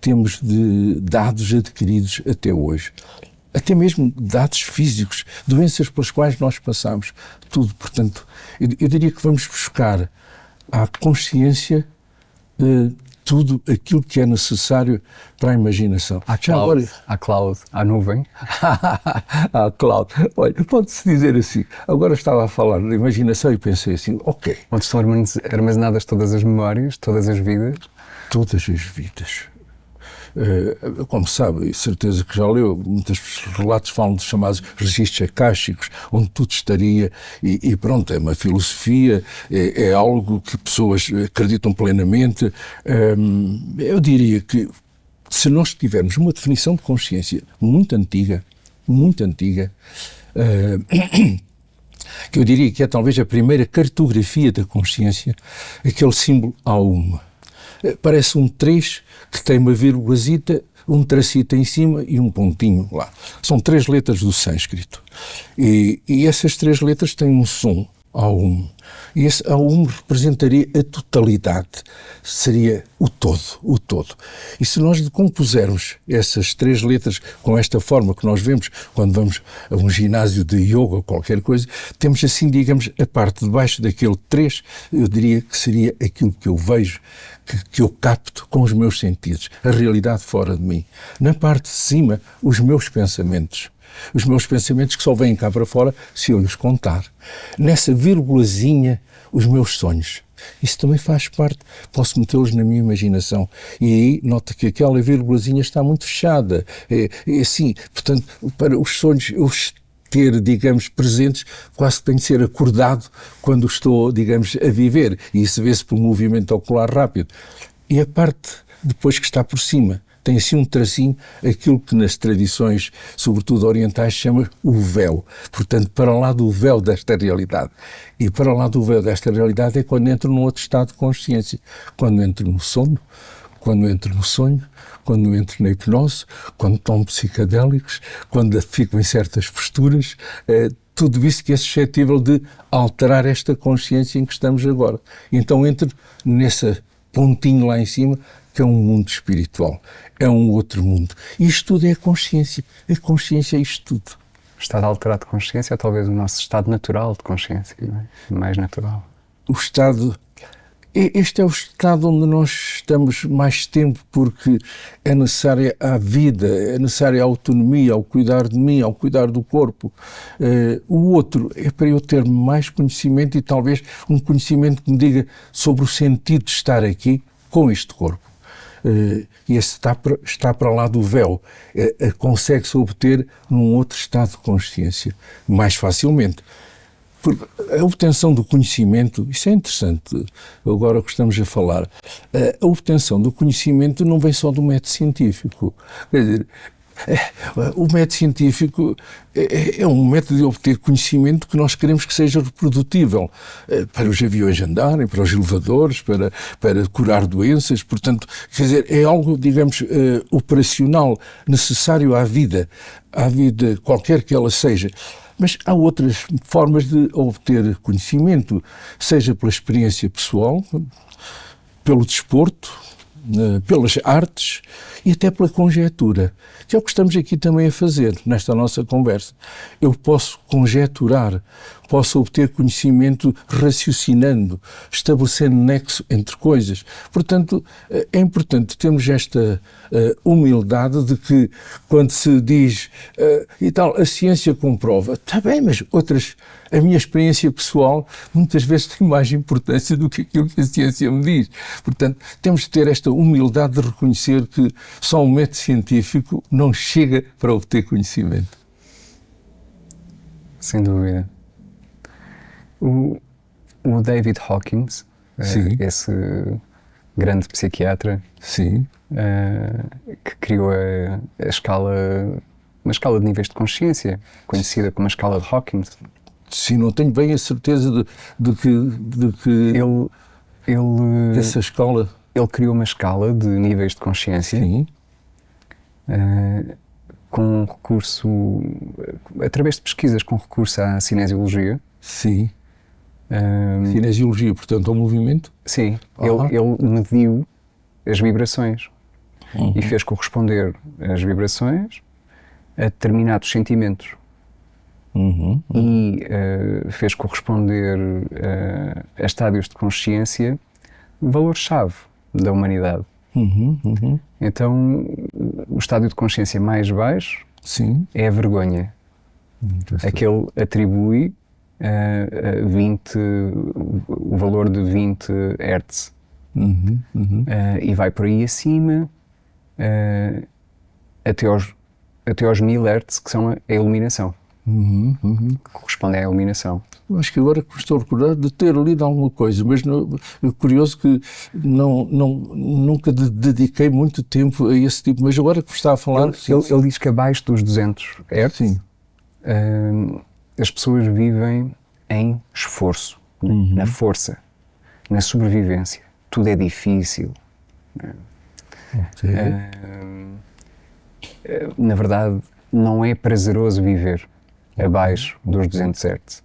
temos de dados adquiridos até hoje. Até mesmo dados físicos, doenças pelas quais nós passamos, tudo. Portanto, eu diria que vamos buscar à consciência tudo aquilo que é necessário para a imaginação. À cloud, à nuvem. À cloud. Olha, pode-se dizer assim, agora estava a falar de imaginação e pensei assim, ok. Onde estão armazenadas todas as memórias, todas as vidas? Todas as vidas. Como sabe, certeza que já leu, muitos relatos falam dos chamados registros akáshicos, onde tudo estaria, e pronto, é uma filosofia, é algo que pessoas acreditam plenamente. Eu diria que se nós tivermos uma definição de consciência muito antiga, que eu diria que é talvez a primeira cartografia da consciência, aquele símbolo Aum. Parece um 3 que tem uma vírgulazita, um tracito em cima e um pontinho lá. São 3 letras do sânscrito. E essas 3 letras têm um som, Aum. E esse Aum representaria a totalidade, seria o todo. E se nós decompusermos essas 3 letras com esta forma que nós vemos quando vamos a um ginásio de yoga ou qualquer coisa, temos assim, digamos, a parte de baixo daquele 3, eu diria que seria aquilo que eu vejo, que eu capto com os meus sentidos, a realidade fora de mim. Na parte de cima, os meus pensamentos que só vêm cá para fora se eu lhes contar. Nessa vírgulazinha, os meus sonhos. Isso também faz parte, posso metê-los na minha imaginação. E aí, nota que aquela vírgulazinha está muito fechada. É assim, portanto, para os sonhos, eu ter, digamos, presentes, quase que tem de ser acordado quando estou, digamos, a viver. E isso vê-se pelo movimento ocular rápido. E a parte depois que está por cima tem assim um tracinho, aquilo que nas tradições, sobretudo orientais, se chama o véu. Portanto, para lá do véu desta realidade. E para lá do véu desta realidade é quando entro num outro estado de consciência. Quando entro no sono, quando entro no sonho, quando entro na hipnose, quando tomo psicadélicos, quando fico em certas posturas, tudo isso que é suscetível de alterar esta consciência em que estamos agora. Então entro nesse pontinho lá em cima, que é um mundo espiritual, é um outro mundo. E isto tudo é a consciência. A consciência é isto tudo. O estado alterado de consciência é talvez o nosso estado natural de consciência, não é? Mais natural. O estado... Este é o estado onde nós estamos mais tempo, porque é necessária a vida, é necessária a autonomia, ao cuidar de mim, ao cuidar do corpo. O outro é para eu ter mais conhecimento e talvez um conhecimento que me diga sobre o sentido de estar aqui com este corpo. E esse está para lá do véu. Consegue-se obter num outro estado de consciência, mais facilmente. Porque a obtenção do conhecimento, isso é interessante, agora que estamos a falar, a obtenção do conhecimento não vem só do método científico. Quer dizer, o método científico é um método de obter conhecimento que nós queremos que seja reprodutível para os aviões andarem, para os elevadores, para curar doenças. Portanto, quer dizer, é algo, digamos, operacional, necessário à vida qualquer que ela seja. Mas há outras formas de obter conhecimento, seja pela experiência pessoal, pelo desporto, pelas artes e até pela conjetura, que é o que estamos aqui também a fazer nesta nossa conversa. Eu posso conjeturar, posso obter conhecimento raciocinando, estabelecendo nexo entre coisas. Portanto, é importante termos esta humildade de que quando se diz e tal, a ciência comprova, está bem, mas a minha experiência pessoal muitas vezes tem mais importância do que aquilo que a ciência me diz. Portanto, temos de ter esta humildade de reconhecer que só um método científico não chega para obter conhecimento. Sem dúvida. O David Hawkins, esse grande psiquiatra, sim, que criou uma escala de níveis de consciência, conhecida como a escala de Hawkins. Sim, não tenho bem a certeza de que essa escala... Ele criou uma escala de níveis de consciência, sim, com recurso, através de pesquisas com recurso à cinesiologia. Sim. Cinesiologia, portanto, ao movimento? Sim. Ele mediu as vibrações e fez corresponder as vibrações a determinados sentimentos. E fez corresponder a estádios de consciência valores-chave da humanidade. Então, o estádio de consciência mais baixo, sim, é a vergonha. A que ele atribui o valor de 20 Hz. E vai por aí acima até aos 1000 Hz, que são a iluminação. Que correspondem à iluminação. Acho que agora estou a recordar de ter lido alguma coisa, mas curioso que nunca dediquei muito tempo a esse tipo, mas agora que está a falar... Ele diz que abaixo dos 200 Hz, sim, as pessoas vivem em esforço, na força, na sobrevivência. Tudo é difícil. Na verdade, não é prazeroso viver abaixo dos 200 Hz.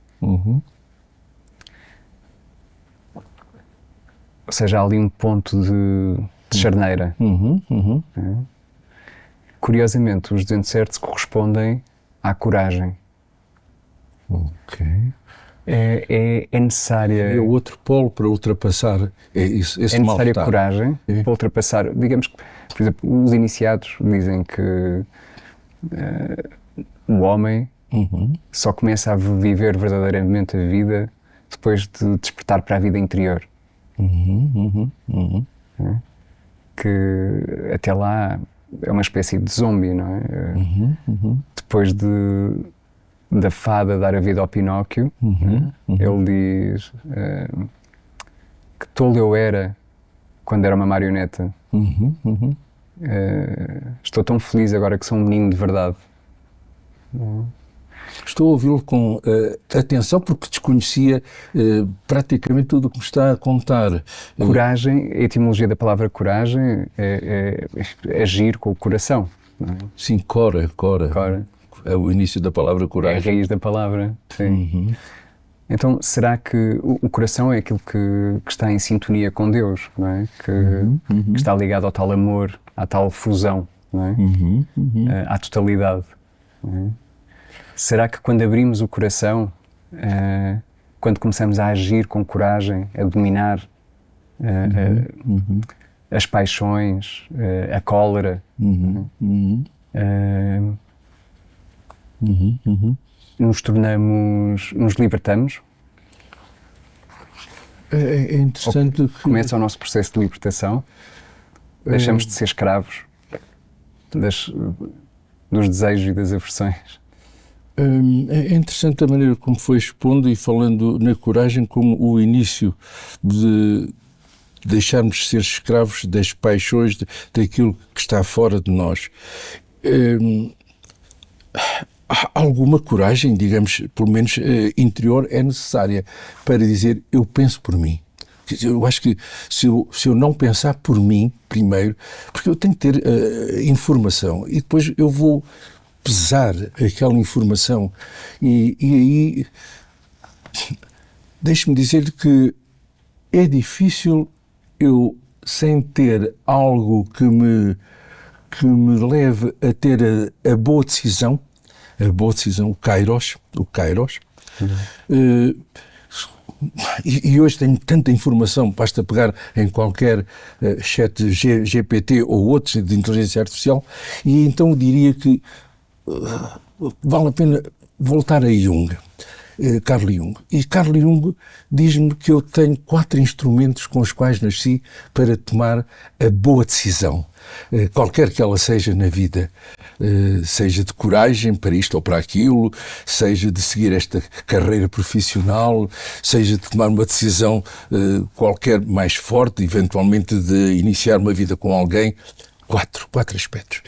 Ou seja, há ali um ponto de charneira. Curiosamente, os 200 Hz correspondem à coragem. É necessária... É o outro polo para ultrapassar esse é necessária mal-estar. Coragem para ultrapassar. Digamos que, por exemplo, os iniciados dizem que o homem só começa a viver verdadeiramente a vida depois de despertar para a vida interior. Que até lá é uma espécie de zombie, não é? Depois de da fada dar a vida ao Pinóquio. Ele diz que tolo eu era quando era uma marioneta. Estou tão feliz agora que sou um menino de verdade. Estou a ouvi-lo com atenção porque desconhecia praticamente tudo o que me está a contar. Coragem, a etimologia da palavra coragem é agir com o coração. Não é? Sim, cora. É o início da palavra coragem. É a raiz da palavra, sim. Então, será que o coração é aquilo que está em sintonia com Deus, não é? Que está ligado ao tal amor, à tal fusão, não é? À totalidade. Não é? Será que quando abrimos o coração, quando começamos a agir com coragem, a dominar as paixões, a cólera, nos libertamos? É interessante que começa o nosso processo de libertação, deixamos de ser escravos dos desejos e das aversões. É interessante a maneira como foi expondo e falando na coragem como o início de deixarmos de ser escravos das paixões, daquilo que está fora de nós. Alguma coragem, digamos, pelo menos interior, é necessária para dizer eu penso por mim. Eu acho que se eu não pensar por mim primeiro, porque eu tenho que ter informação e depois eu vou pesar aquela informação e aí deixe-me dizer que é difícil eu, sem ter algo que me leve a ter a boa decisão, o kairos, e hoje tenho tanta informação, basta pegar em qualquer chat GPT ou outros de inteligência artificial, e então diria que vale a pena voltar a Jung, Carl Jung. E Carl Jung diz-me que eu tenho 4 instrumentos com os quais nasci para tomar a boa decisão, qualquer que ela seja na vida, seja de coragem para isto ou para aquilo, seja de seguir esta carreira profissional, seja de tomar uma decisão qualquer mais forte, eventualmente de iniciar uma vida com alguém. 4 aspectos.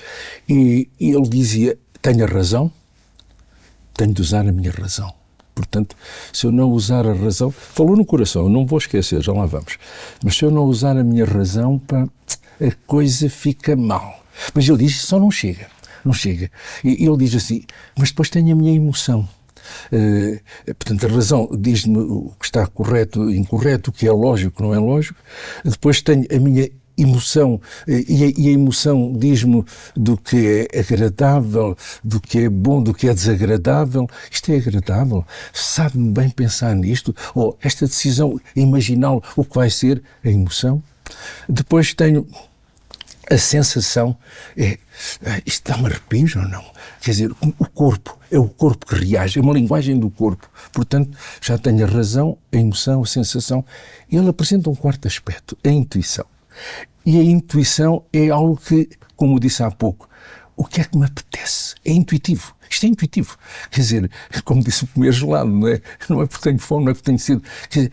E ele dizia, tenho a razão, tenho de usar a minha razão. Portanto, se eu não usar a razão, falou no coração, não vou esquecer, já lá vamos, mas se eu não usar a minha razão, a coisa fica mal. Mas ele diz, só não chega. E ele diz assim, mas depois tenho a minha emoção. Portanto, a razão diz-me o que está correto e incorreto, o que é lógico, o que não é lógico. Depois tenho a minha emoção, e a emoção diz-me do que é agradável, do que é bom, do que é desagradável. Isto é agradável? Sabe-me bem pensar nisto? Ou esta decisão, imaginá-lo, o que vai ser a emoção? Depois tenho a sensação, isto dá-me arrepios ou não? Quer dizer, o corpo, é o corpo que reage, é uma linguagem do corpo. Portanto, já tenho a razão, a emoção, a sensação. E ele apresenta um 4º aspecto, a intuição. E a intuição é algo que, como disse há pouco, o que é que me apetece? É intuitivo. Isto é intuitivo. Quer dizer, como disse, o comer gelado, não é? Não é porque tenho fome, não é porque tenho sede. Quer dizer,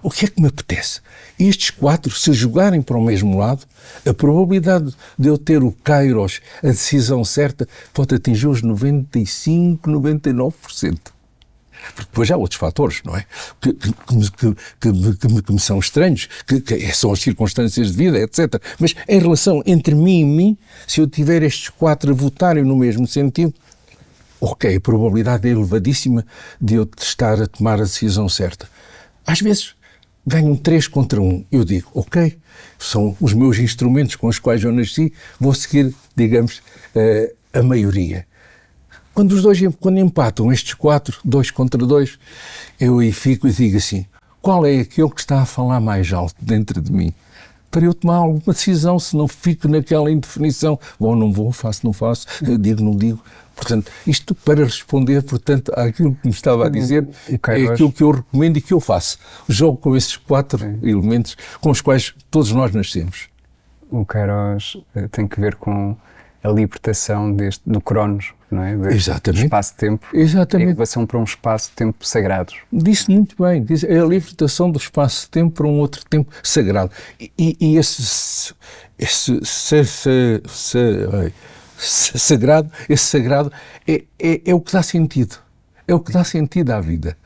o que é que me apetece? E estes 4, se jogarem para o mesmo lado, a probabilidade de eu ter o kairos, a decisão certa, pode atingir os 95, 99%. Porque depois há outros fatores, não é? Que me são estranhos, que são as circunstâncias de vida, etc. Mas em relação entre mim e mim, se eu tiver estes 4 a votarem no mesmo sentido, ok, a probabilidade é elevadíssima de eu estar a tomar a decisão certa. Às vezes ganham 3 contra 1. Eu digo, ok, são os meus instrumentos com os quais eu nasci, vou seguir, digamos, a maioria. Quando empatam estes 4, 2 contra 2, eu aí fico e digo assim, qual é aquele que está a falar mais alto dentro de mim? Para eu tomar alguma decisão, se não fico naquela indefinição, vou, não vou, faço, não faço, digo, não digo. Portanto, isto para responder, portanto, àquilo que me estava a dizer, é aquilo que eu recomendo e que eu faço. Jogo com esses 4 elementos com os quais todos nós nascemos. O kairos tem que ver com a libertação do Cronos, não é? Exatamente. Espaço-tempo. Exatamente. A elevação para um espaço-tempo sagrado. Disse muito bem. É a libertação do espaço-tempo para um outro tempo sagrado. E esse sagrado é o que dá sentido. É o que dá sentido à vida.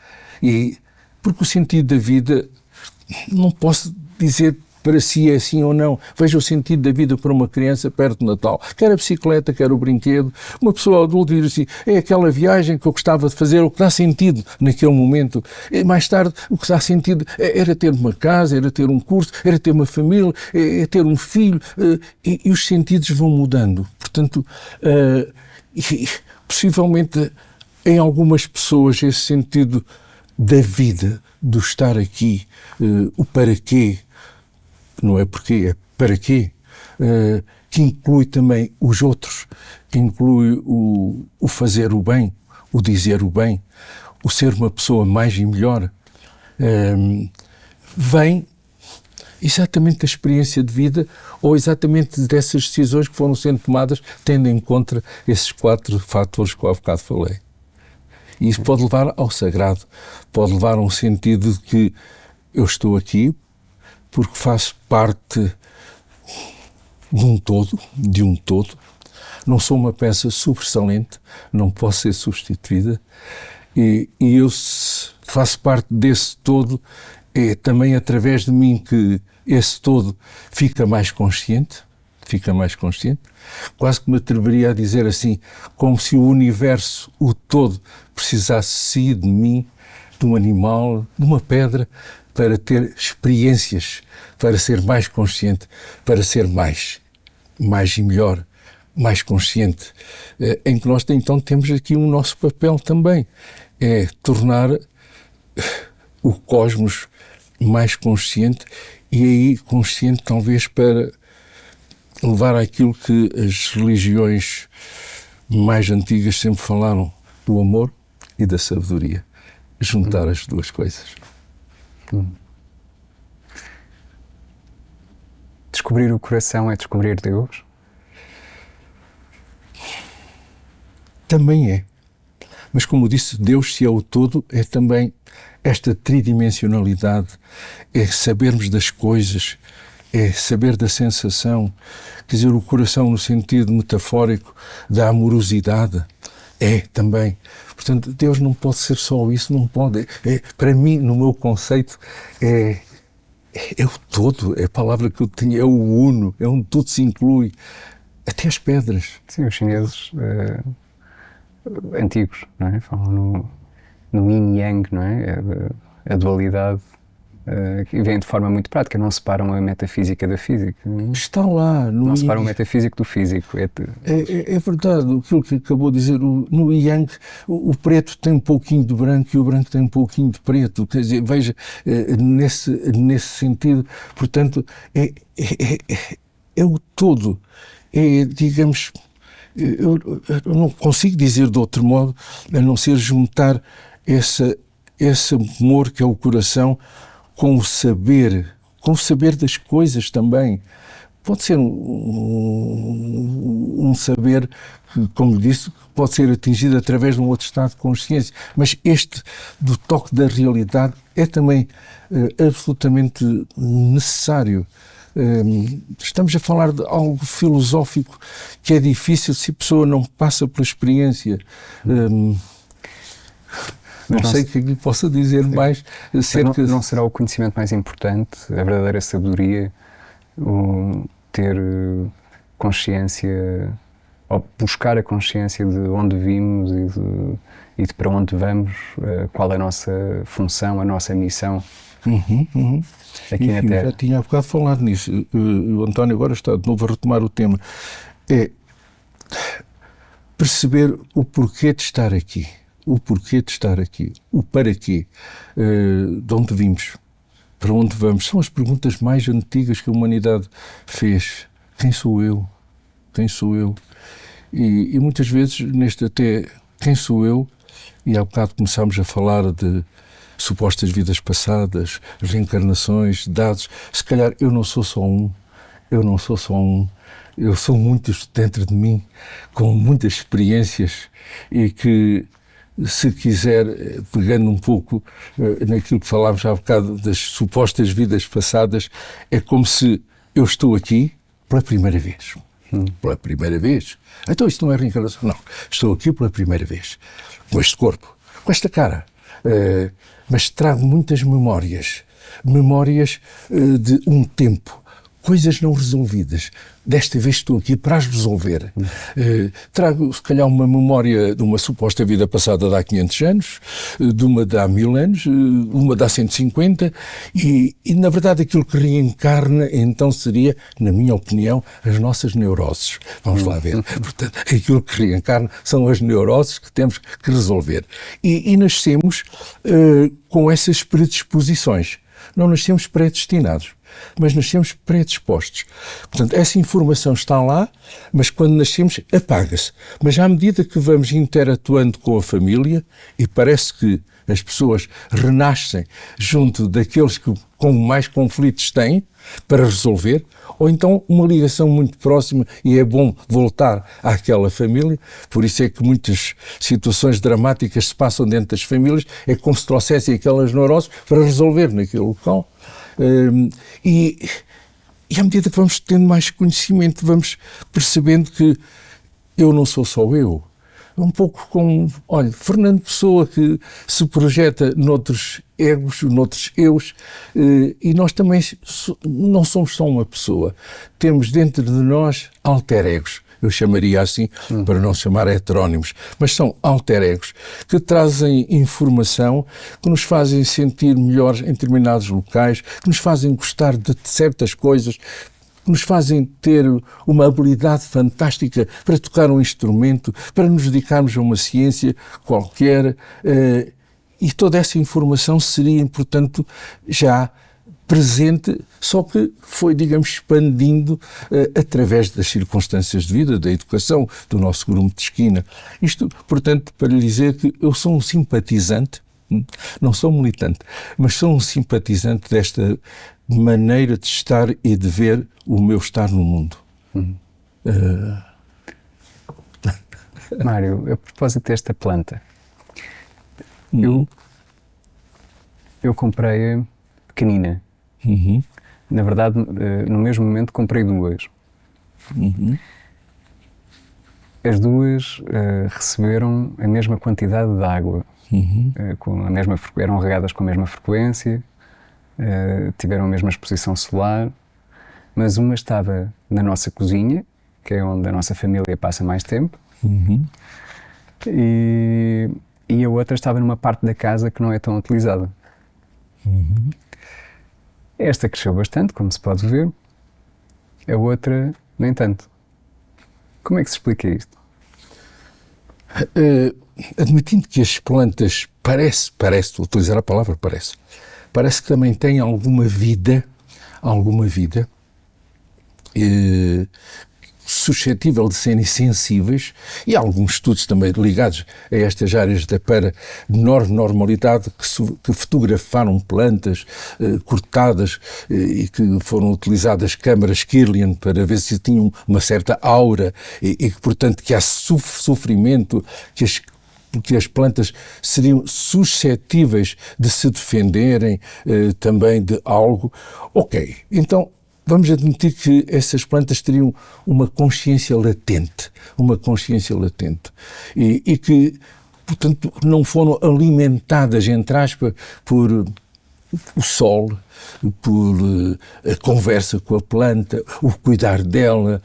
Porque o sentido da vida, não posso dizer para si é assim ou não. Veja o sentido da vida para uma criança perto do Natal. Quer a bicicleta, quer o brinquedo. Uma pessoa adulta diz assim, é aquela viagem que eu gostava de fazer, o que dá sentido naquele momento. E mais tarde, o que dá sentido era ter uma casa, era ter um curso, era ter uma família, era ter um filho. E os sentidos vão mudando. Portanto, possivelmente em algumas pessoas esse sentido da vida, do estar aqui, o para quê, não é porquê, é para quê, que inclui também os outros, que inclui o fazer o bem, o dizer o bem, o ser uma pessoa mais e melhor, vem exatamente da experiência de vida ou exatamente dessas decisões que foram sendo tomadas tendo em conta esses 4 fatores que eu há bocado falei. E isso pode levar ao sagrado, pode levar a um sentido de que eu estou aqui porque faço parte de um todo, não sou uma peça sobressalente, não posso ser substituída, e eu faço parte desse todo, é também através de mim que esse todo fica mais consciente, quase que me atreveria a dizer assim, como se o universo, o todo, precisasse de mim, de um animal, de uma pedra, para ter experiências, para ser mais consciente, para ser mais e melhor, mais consciente, em que nós então temos aqui o nosso papel também, é tornar o cosmos mais consciente e aí consciente talvez para levar àquilo que as religiões mais antigas sempre falaram, do amor e da sabedoria. Juntar as duas coisas. Descobrir o coração é descobrir Deus? Também é. Mas como disse, Deus, se é o todo, é também esta tridimensionalidade, é sabermos das coisas, é saber da sensação, quer dizer, o coração no sentido metafórico da amorosidade, é também. Portanto, Deus não pode ser só isso, não pode. Para mim, no meu conceito, é o todo, é a palavra que eu tenho, é o uno, é onde tudo se inclui, até as pedras. Sim, os chineses antigos, não é? Falam no yin e yang, não é? A dualidade, que vem de forma muito prática, não separam a metafísica da física. Está lá. Não separam o metafísico do físico. É verdade, aquilo que acabou de dizer, no yang, o preto tem um pouquinho de branco e o branco tem um pouquinho de preto, quer dizer, veja, nesse sentido, portanto, é o todo, digamos, eu não consigo dizer de outro modo, a não ser juntar esse amor que é o coração com o saber das coisas também. Pode ser um saber que, como disse, pode ser atingido através de um outro estado de consciência, mas este do toque da realidade é também absolutamente necessário. Estamos a falar de algo filosófico que é difícil se a pessoa não passa pela experiência. Não sei o que lhe possa dizer mais. Não será o conhecimento mais importante, a verdadeira sabedoria, ter consciência, ou buscar a consciência de onde vimos e de para onde vamos, qual é a nossa função, a nossa missão. Aqui na Terra. Eu já tinha há bocado falado nisso. O António agora está de novo a retomar o tema. É perceber o porquê de estar aqui. O porquê de estar aqui. O para quê. De onde vimos. Para onde vamos. São as perguntas mais antigas que a humanidade fez. Quem sou eu? Quem sou eu? E muitas vezes, neste até quem sou eu, e há bocado começámos a falar de supostas vidas passadas, reencarnações, dados. Se calhar eu não sou só um. eu sou muito dentro de mim, com muitas experiências e que, se quiser, pegando um pouco naquilo que falámos há bocado das supostas vidas passadas, é como se eu estou aqui pela primeira vez. Pela primeira vez. Então isto não é reencarnação? Não. Estou aqui pela primeira vez. Com este corpo, com esta cara. Mas trago muitas memórias. Memórias de um tempo. Coisas não resolvidas. Desta vez estou aqui para as resolver. Trago, se calhar, uma memória de uma suposta vida passada de há 500 anos, de uma de há 1000 anos, uma de há 150, e na verdade aquilo que reencarna então seria, na minha opinião, as nossas neuroses. Vamos lá ver. Portanto, aquilo que reencarna são as neuroses que temos que resolver. E nascemos com essas predisposições. Não nascemos predestinados, mas nascemos predispostos. Portanto, essa informação está lá, mas quando nascemos apaga-se. Mas à medida que vamos interatuando com a família, e parece que as pessoas renascem junto daqueles que com mais conflitos têm para resolver, ou então uma ligação muito próxima e é bom voltar àquela família. Por isso é que muitas situações dramáticas se passam dentro das famílias, é como se trouxessem aquelas neuroses para resolver naquele local. E à medida que vamos tendo mais conhecimento, vamos percebendo que eu não sou só eu. Um pouco como, olha, Fernando Pessoa, que se projeta noutros egos, noutros eus, e nós também não somos só uma pessoa. Temos dentro de nós alter egos. Eu chamaria assim, para não chamar heterónimos, mas são alter egos que trazem informação, que nos fazem sentir melhores em determinados locais, que nos fazem gostar de certas coisas, que nos fazem ter uma habilidade fantástica para tocar um instrumento, para nos dedicarmos a uma ciência qualquer, e toda essa informação seria, portanto, já presente, só que foi, digamos, expandindo através das circunstâncias de vida, da educação, do nosso grupo de esquina. Isto, portanto, para lhe dizer que eu sou um simpatizante, não sou militante, mas sou um simpatizante desta maneira de estar e de ver o meu estar no mundo. Mário, a propósito desta planta, eu comprei pequenina. Na verdade, no mesmo momento comprei duas. As duas receberam a mesma quantidade de água, eram regadas com a mesma frequência, tiveram a mesma exposição solar, mas uma estava na nossa cozinha, que é onde a nossa família passa mais tempo, e a outra estava numa parte da casa que não é tão utilizada. Esta cresceu bastante, como se pode ver, a outra nem tanto. Como é que se explica isto? Admitindo que as plantas parece, vou utilizar a palavra parece que também têm alguma vida, suscetível de serem sensíveis, e há alguns estudos também ligados a estas áreas da paranormalidade que fotografaram plantas cortadas e que foram utilizadas câmaras Kirlian para ver se tinham uma certa aura e que, portanto, que há sofrimento, que as plantas seriam suscetíveis de se defenderem também de algo. Ok, então vamos admitir que essas plantas teriam uma consciência latente e que, portanto, não foram alimentadas, entre aspas, por o sol, por a conversa com a planta, o cuidar dela,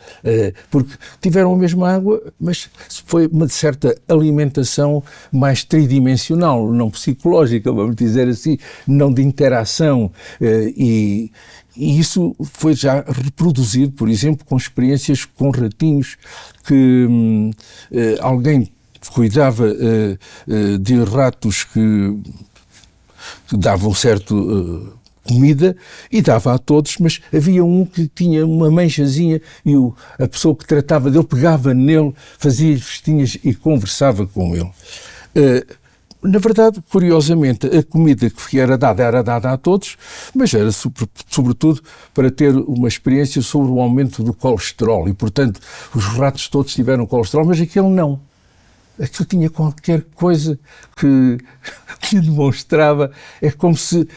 porque tiveram a mesma água, mas foi uma certa alimentação mais tridimensional, não psicológica, vamos dizer assim, não de interação, e isso foi já reproduzido, por exemplo, com experiências com ratinhos, que alguém cuidava de ratos que davam certo comida e dava a todos, mas havia um que tinha uma manchazinha e a pessoa que tratava dele pegava nele, fazia festinhas e conversava com ele. Na verdade, curiosamente, a comida que era dada a todos, mas era sobretudo para ter uma experiência sobre o aumento do colesterol. E, portanto, os ratos todos tiveram colesterol, mas aquele não. Aquilo tinha qualquer coisa que demonstrava, é como se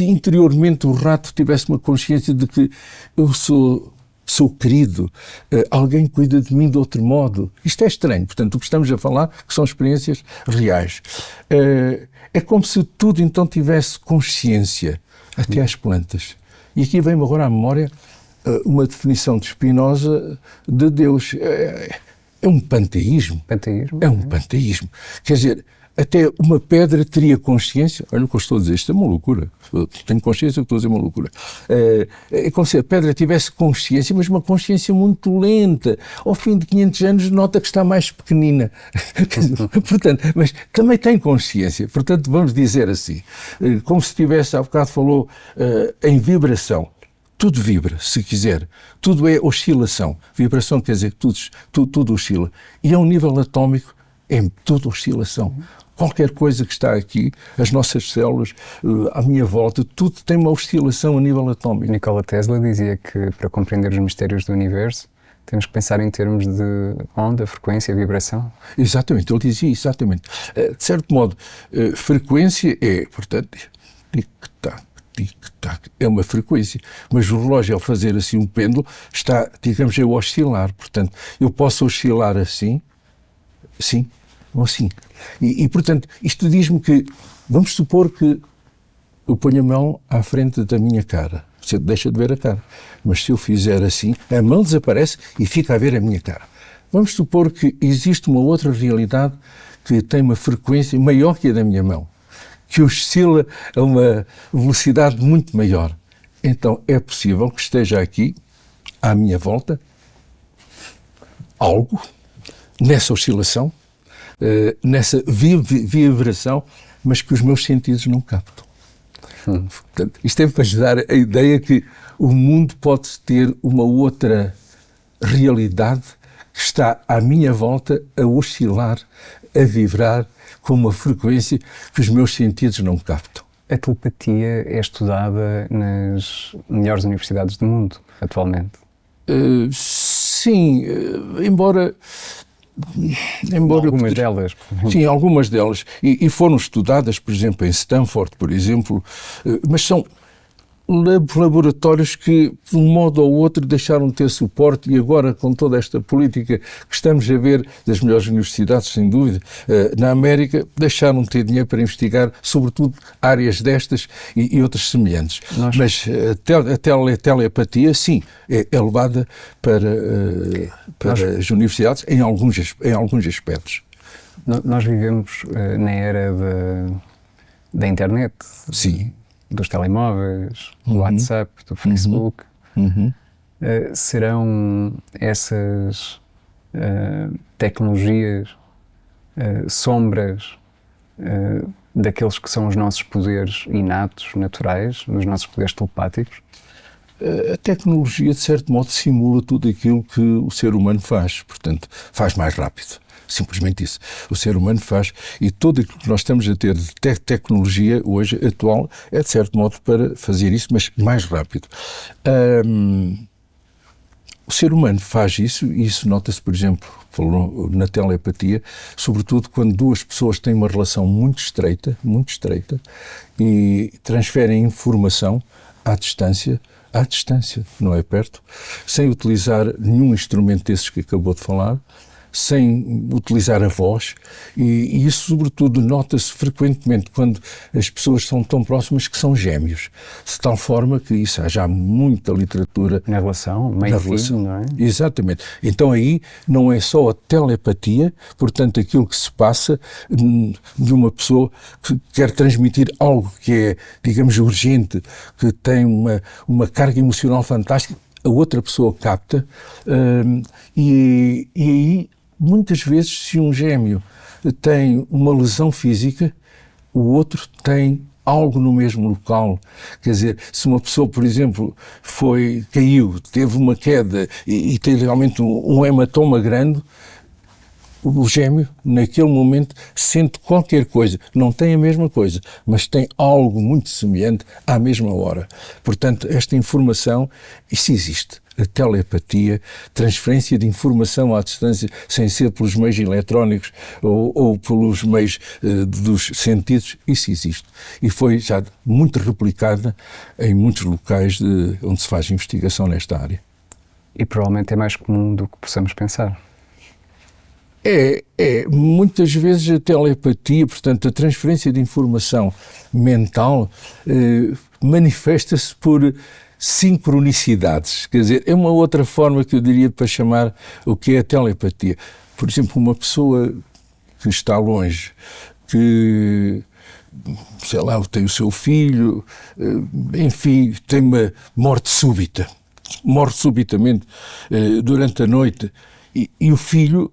interiormente o rato tivesse uma consciência de que eu sou querido, alguém cuida de mim de outro modo. Isto é estranho, portanto, o que estamos a falar que são experiências reais. É como se tudo então tivesse consciência, até às plantas. E aqui vem-me agora à memória uma definição de Spinoza de Deus. É um panteísmo. É um panteísmo. Quer dizer, até uma pedra teria consciência. Olha o que eu estou a dizer, isto é uma loucura. Eu tenho consciência que estou a dizer uma loucura. É como se a pedra tivesse consciência, mas uma consciência muito lenta. Ao fim de 500 anos nota que está mais pequenina. Portanto, mas também tem consciência. Portanto, vamos dizer assim, como se tivesse, há bocado falou, em vibração. Tudo vibra, se quiser. Tudo é oscilação. Vibração quer dizer que tudo oscila. E a um nível atómico é tudo oscilação. Qualquer coisa que está aqui, as nossas células, à minha volta, tudo tem uma oscilação a nível atómico. Nikola Tesla dizia que para compreender os mistérios do universo temos que pensar em termos de onda, frequência, vibração. Exatamente, ele dizia exatamente. De certo modo, frequência é, portanto, tic-tac. Tic-tac, é uma frequência, mas o relógio, ao fazer assim um pêndulo, está, digamos, a oscilar. Portanto, eu posso oscilar assim, ou assim. E, portanto, isto diz-me que, vamos supor que eu ponho a mão à frente da minha cara. Você deixa de ver a cara. Mas se eu fizer assim, a mão desaparece e fica a ver a minha cara. Vamos supor que existe uma outra realidade que tem uma frequência maior que a da minha mão, que oscila a uma velocidade muito maior. Então é possível que esteja aqui, à minha volta, algo, nessa oscilação, nessa vibração, mas que os meus sentidos não captam. Portanto, isto é para ajudar a ideia que o mundo pode ter uma outra realidade que está à minha volta a oscilar, a vibrar, com uma frequência que os meus sentidos não captam. A telepatia é estudada nas melhores universidades do mundo, atualmente? Sim, embora algumas delas. Sim, algumas delas. E foram estudadas, por exemplo, em Stanford, por exemplo, mas são laboratórios que, de um modo ou outro, deixaram de ter suporte e agora, com toda esta política que estamos a ver das melhores universidades, sem dúvida, na América, deixaram de ter dinheiro para investigar, sobretudo, áreas destas e outras semelhantes. Mas a telepatia, sim, é levada para as universidades em alguns aspectos. Nós vivemos na era da internet. Sim. Dos telemóveis, do WhatsApp, do Facebook. Serão essas tecnologias sombras daqueles que são os nossos poderes inatos, naturais, os nossos poderes telepáticos? A tecnologia, de certo modo, simula tudo aquilo que o ser humano faz. Portanto, faz mais rápido. Simplesmente isso. O ser humano faz, e tudo aquilo que nós estamos a ter de tecnologia hoje, atual, é de certo modo para fazer isso, mas mais rápido. O ser humano faz isso, e isso nota-se, por exemplo, na telepatia, sobretudo quando duas pessoas têm uma relação muito estreita, e transferem informação à distância, não é perto, sem utilizar nenhum instrumento desses que acabou de falar, sem utilizar a voz, e isso sobretudo nota-se frequentemente quando as pessoas são tão próximas que são gêmeos, de tal forma que isso há já muita literatura na relação, não é? Exatamente. Então aí não é só a telepatia, portanto aquilo que se passa de uma pessoa que quer transmitir algo que é, digamos, urgente, que tem uma carga emocional fantástica, a outra pessoa capta, e aí muitas vezes, se um gêmeo tem uma lesão física, o outro tem algo no mesmo local. Quer dizer, se uma pessoa, por exemplo, caiu, teve uma queda e tem realmente um hematoma grande, o gêmeo, naquele momento, sente qualquer coisa. Não tem a mesma coisa, mas tem algo muito semelhante à mesma hora. Portanto, esta informação, isso existe. A telepatia, transferência de informação à distância, sem ser pelos meios eletrónicos ou pelos meios dos sentidos, isso existe. E foi já muito replicada em muitos locais onde se faz investigação nesta área. E provavelmente é mais comum do que possamos pensar. Muitas vezes a telepatia, portanto, a transferência de informação mental manifesta-se por sincronicidades. Quer dizer, é uma outra forma que eu diria para chamar o que é a telepatia. Por exemplo, uma pessoa que está longe, que, sei lá, tem o seu filho, enfim, tem uma morte súbita, morre subitamente durante a noite, e o filho,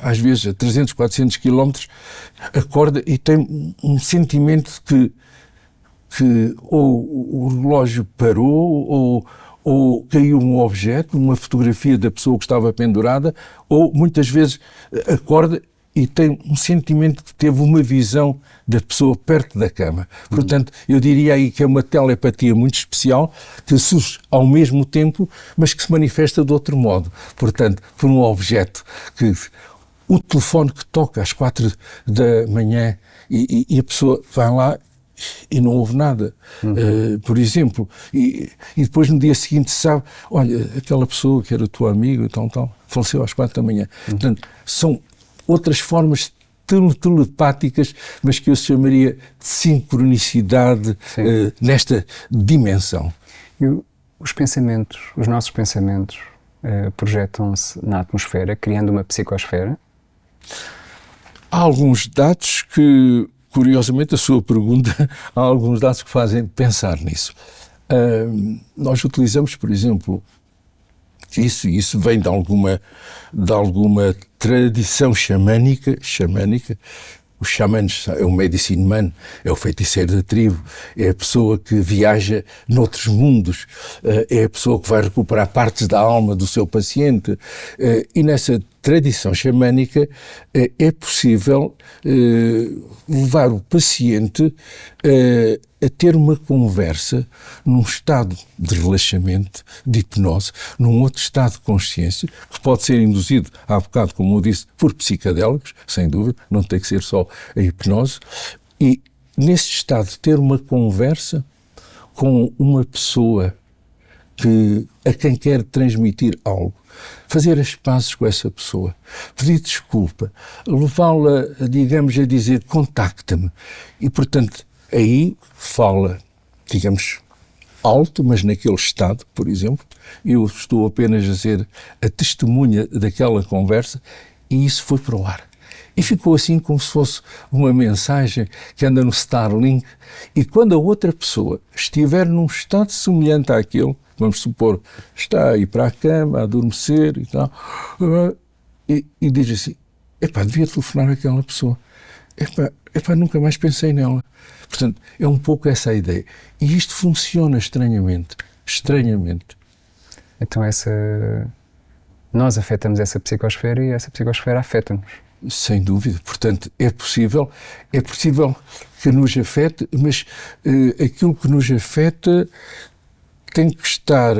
às vezes a 300, 400 quilómetros, acorda e tem um sentimento que ou o relógio parou, ou caiu um objeto, uma fotografia da pessoa que estava pendurada, ou muitas vezes acorda e tem um sentimento que teve uma visão da pessoa perto da cama. Portanto, eu diria aí que é uma telepatia muito especial, que surge ao mesmo tempo, mas que se manifesta de outro modo. Portanto, por um objeto que... O telefone que toca às 4 da manhã e a pessoa vai lá e não houve nada, por exemplo, e depois no dia seguinte sabe, olha, aquela pessoa que era tua amiga, tal, faleceu às 4 da manhã. Portanto, são outras formas telepáticas, mas que eu chamaria de sincronicidade nesta dimensão. E os pensamentos, os nossos pensamentos, projetam-se na atmosfera, criando uma psicosfera? Há alguns dados que, curiosamente, a sua pergunta, há alguns dados que fazem pensar nisso. Nós utilizamos, por exemplo, isso vem de alguma tradição xamânica. Os xamãs é o medicine man, é o feiticeiro da tribo, é a pessoa que viaja noutros mundos, é a pessoa que vai recuperar partes da alma do seu paciente. E nessa tradição xamânica é possível levar o paciente a ter uma conversa num estado de relaxamento, de hipnose, num outro estado de consciência, que pode ser induzido, há bocado, como eu disse, por psicodélicos, sem dúvida, não tem que ser só a hipnose, e nesse estado ter uma conversa com uma pessoa a quem quer transmitir algo, fazer as pazes com essa pessoa, pedir desculpa, levá-la, digamos, a dizer contacta-me, e portanto aí fala, digamos, alto, mas naquele estado, por exemplo, eu estou apenas a ser a testemunha daquela conversa, e isso foi para o ar. E ficou assim como se fosse uma mensagem que anda no Starlink, e quando a outra pessoa estiver num estado semelhante àquele, vamos supor, está a ir para a cama, a adormecer e tal, e diz assim, devia telefonar àquela pessoa. Nunca mais pensei nela. Portanto, é um pouco essa a ideia. E isto funciona estranhamente. Então nós afetamos essa psicosfera e essa psicosfera afeta-nos. Sem dúvida. Portanto, é possível que nos afete, mas aquilo que nos afeta tem que estar,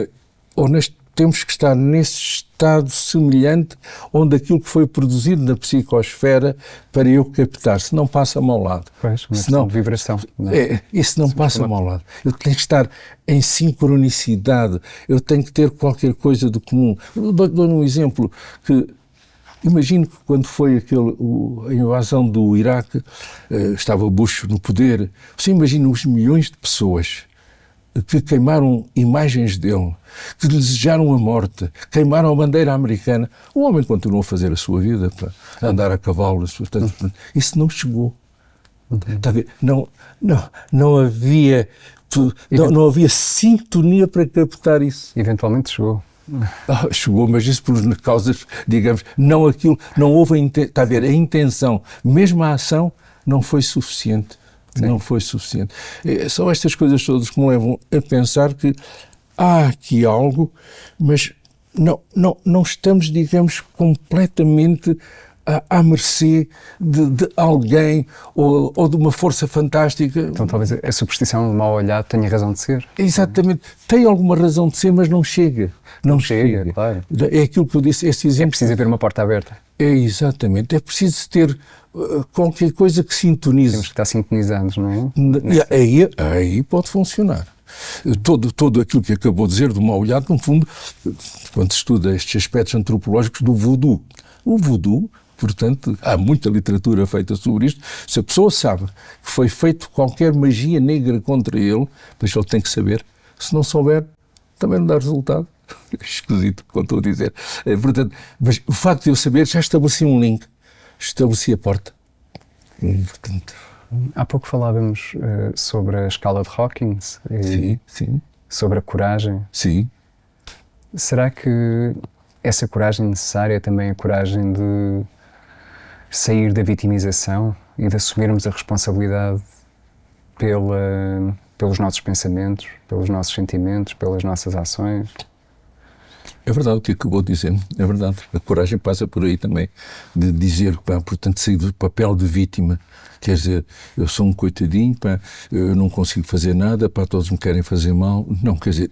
temos que estar nesse estado semelhante onde aquilo que foi produzido na psicosfera para eu captar, se não passa-me ao lado. Pois, uma questão de vibração. Isso não passa-me ao lado. Eu tenho que estar em sincronicidade, eu tenho que ter qualquer coisa de comum. Dou-lhe um exemplo que imagino que quando foi a invasão do Iraque, estava Bush no poder, você imagina os milhões de pessoas que queimaram imagens dele, que lhe desejaram a morte, queimaram a bandeira americana. O homem continuou a fazer a sua vida, para andar a cavalo. Portanto, isso não chegou. Está a ver? Não havia sintonia para captar isso. Eventualmente chegou. Chegou, mas isso por causas, digamos, não houve está a ver, a intenção, mesmo a ação, não foi suficiente. Sim. Não foi suficiente. São estas coisas todas que me levam a pensar que há aqui algo, mas não estamos, digamos, completamente à mercê de alguém ou de uma força fantástica. Então talvez a superstição do mal olhado tenha razão de ser. Exatamente. Tem alguma razão de ser, mas não chega. Não chega. Claro. É aquilo que eu disse, esse É exemplo. preciso haver uma porta aberta. É exatamente. É preciso ter qualquer coisa que sintonize. Temos que estar sintonizados, não é? E aí pode funcionar. Todo aquilo que acabou de dizer do mal olhado, no fundo, quando se estuda estes aspectos antropológicos do voodoo. O voodoo, portanto, há muita literatura feita sobre isto. Se a pessoa sabe que foi feito qualquer magia negra contra ele, mas ele tem que saber. Se não souber, também não dá resultado. Esquisito, como estou a dizer. Portanto, mas o facto de eu saber, já estabeleci um link. Estabeleci a porta. Portanto... Há pouco falávamos sobre a escala de Hawkins e sim. sobre a coragem. Sim. Será que essa coragem necessária é também a coragem de sair da vitimização e de assumirmos a responsabilidade pelos nossos pensamentos, pelos nossos sentimentos, pelas nossas ações? É verdade o que acabou de dizer, é verdade. A coragem passa por aí também, de dizer, portanto, sair do papel de vítima. Quer dizer, eu sou um coitadinho, eu não consigo fazer nada, todos me querem fazer mal. Não, quer dizer,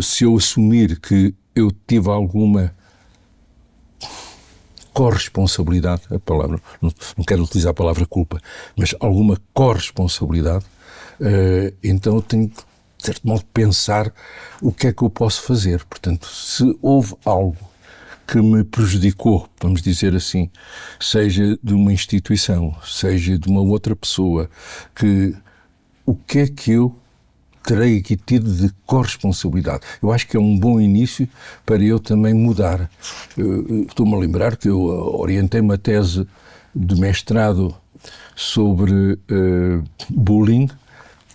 se eu assumir que eu tive alguma corresponsabilidade, a palavra, não quero utilizar a palavra culpa, mas alguma corresponsabilidade, então eu tenho que, de certo modo, pensar o que é que eu posso fazer. Portanto, se houve algo que me prejudicou, vamos dizer assim, seja de uma instituição, seja de uma outra pessoa, o que é que eu terei aqui tido de corresponsabilidade? Eu acho que é um bom início para eu também mudar. Estou-me a lembrar que eu orientei uma tese de mestrado sobre bullying,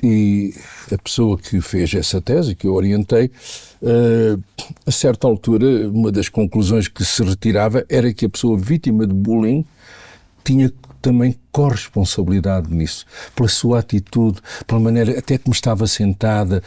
e a pessoa que fez essa tese, que eu orientei, a certa altura, uma das conclusões que se retirava era que a pessoa vítima de bullying tinha também corresponsabilidade nisso, pela sua atitude, pela maneira até como estava sentada,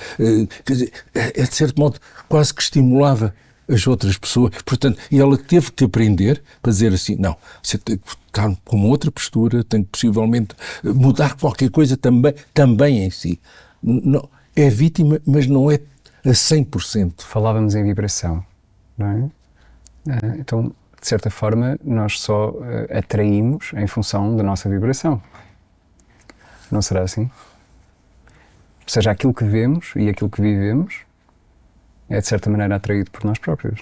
quer dizer, de certo modo quase que estimulava as outras pessoas. Portanto, e ela teve que aprender para dizer assim, não, você tem que estar com uma outra postura, tem que possivelmente mudar qualquer coisa também em si. Não, é vítima, mas não é a 100%. Falávamos em vibração, não é? Então, de certa forma, nós só atraímos em função da nossa vibração. Não será assim? Ou seja, aquilo que vemos e aquilo que vivemos é, de certa maneira, atraído por nós próprios.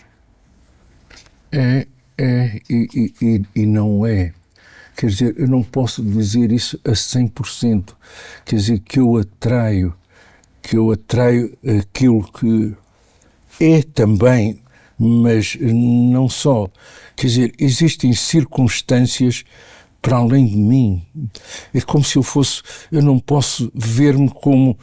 E não é. Quer dizer, eu não posso dizer isso a 100%. Quer dizer, que eu atraio aquilo que é também, mas não só. Quer dizer, existem circunstâncias para além de mim. É como se eu não posso ver-me como,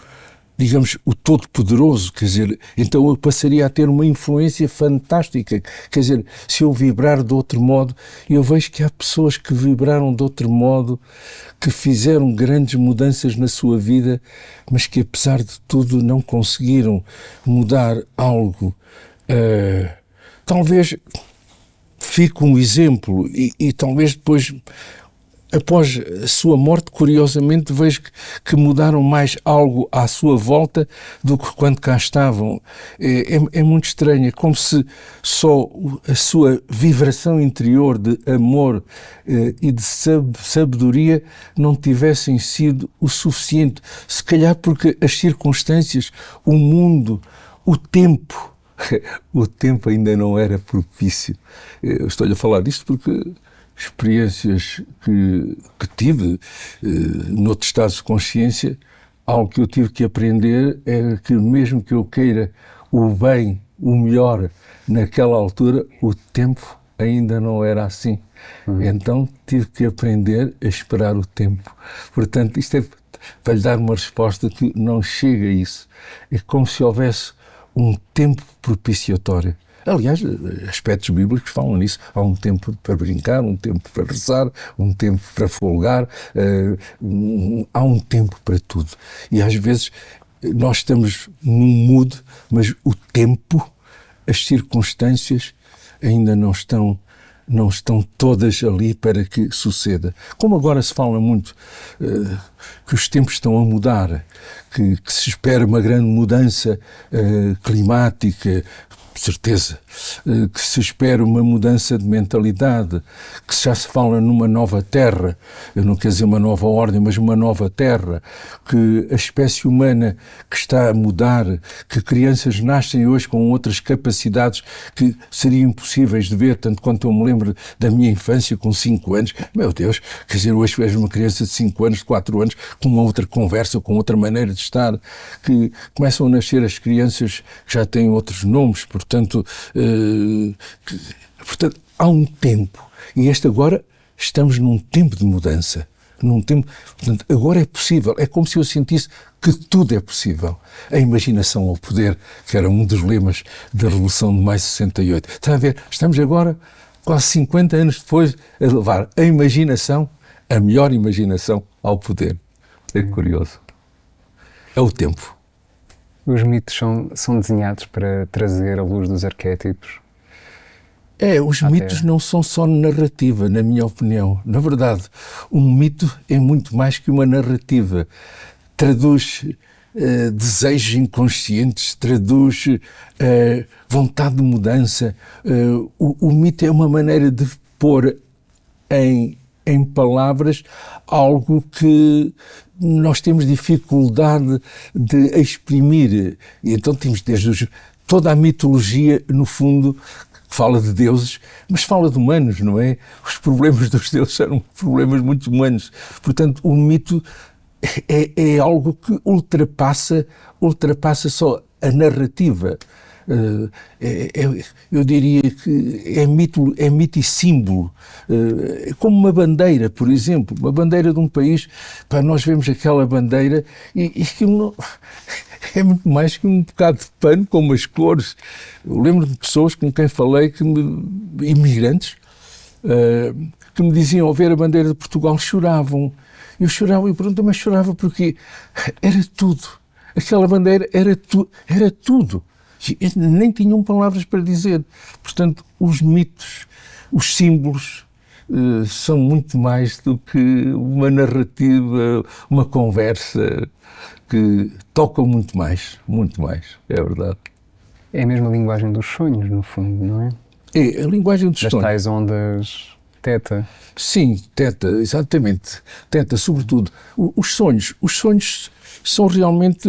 digamos, o Todo-Poderoso, quer dizer, então eu passaria a ter uma influência fantástica. Quer dizer, se eu vibrar de outro modo, eu vejo que há pessoas que vibraram de outro modo, que fizeram grandes mudanças na sua vida, mas que apesar de tudo não conseguiram mudar algo. Talvez fique um exemplo e talvez depois, após a sua morte, curiosamente vejo que mudaram mais algo à sua volta do que quando cá estavam. É muito estranho, é como se só a sua vibração interior de amor e de sabedoria não tivessem sido o suficiente. Se calhar porque as circunstâncias, o mundo, o tempo ainda não era propício. Eu estou-lhe a falar disto porque experiências que tive noutros estados de consciência, algo que eu tive que aprender é que mesmo que eu queira o bem, o melhor, naquela altura, o tempo ainda não era assim. Então tive que aprender a esperar o tempo. Portanto, isto é para lhe dar uma resposta que não chega a isso. É como se houvesse um tempo propiciatório. Aliás, aspectos bíblicos falam nisso. Há um tempo para brincar, um tempo para rezar, um tempo para folgar, há um tempo para tudo. E às vezes nós estamos num mood, mas o tempo, as circunstâncias ainda não estão não estão todas ali para que suceda. Como agora se fala muito que os tempos estão a mudar, que se espera uma grande mudança climática, certeza, que se espera uma mudança de mentalidade, que já se fala numa nova terra, eu não quero dizer uma nova ordem, mas uma nova terra, que a espécie humana que está a mudar, que crianças nascem hoje com outras capacidades que seriam impossíveis de ver, tanto quanto eu me lembro da minha infância com 5 anos, meu Deus, quer dizer, hoje és uma criança de 5 anos, de 4 anos, com uma outra conversa, com outra maneira de estar, que começam a nascer as crianças que já têm outros nomes, portanto, há um tempo, e agora estamos num tempo de mudança, portanto, agora é possível, é como se eu sentisse que tudo é possível. A imaginação ao poder, que era um dos lemas da Revolução de Maio de 68. Está a ver, estamos agora, quase 50 anos depois, a levar a imaginação, a melhor imaginação, ao poder. É curioso. É o tempo. Os mitos são desenhados para trazer a luz dos arquétipos. Os mitos não são só narrativa, na minha opinião. Na verdade, um mito é muito mais que uma narrativa. Traduz desejos inconscientes, traduz vontade de mudança. O mito é uma maneira de pôr em palavras algo que nós temos dificuldade de exprimir. E então temos toda a mitologia, no fundo, fala de deuses, mas fala de humanos, não é? Os problemas dos deuses eram problemas muito humanos. Portanto, o mito é algo que ultrapassa só a narrativa. Eu diria que é mito e símbolo. É como uma bandeira, por exemplo, uma bandeira de um país. Nós vemos aquela bandeira e aquilo não, é muito mais que um bocado de pano com umas cores. Eu lembro de pessoas com quem falei, imigrantes, que me diziam, ao ver a bandeira de Portugal, choravam. Eu chorava e perguntava, mas chorava porque era tudo. Aquela bandeira era tudo. Nem tinham palavras para dizer. Portanto, os mitos, os símbolos, são muito mais do que uma narrativa, uma conversa, que tocam muito mais, é verdade. É a mesma linguagem dos sonhos, no fundo, não é? É a linguagem dos sonhos. Das tais ondas teta. Sim, teta, exatamente. Teta, sobretudo. Os sonhos são realmente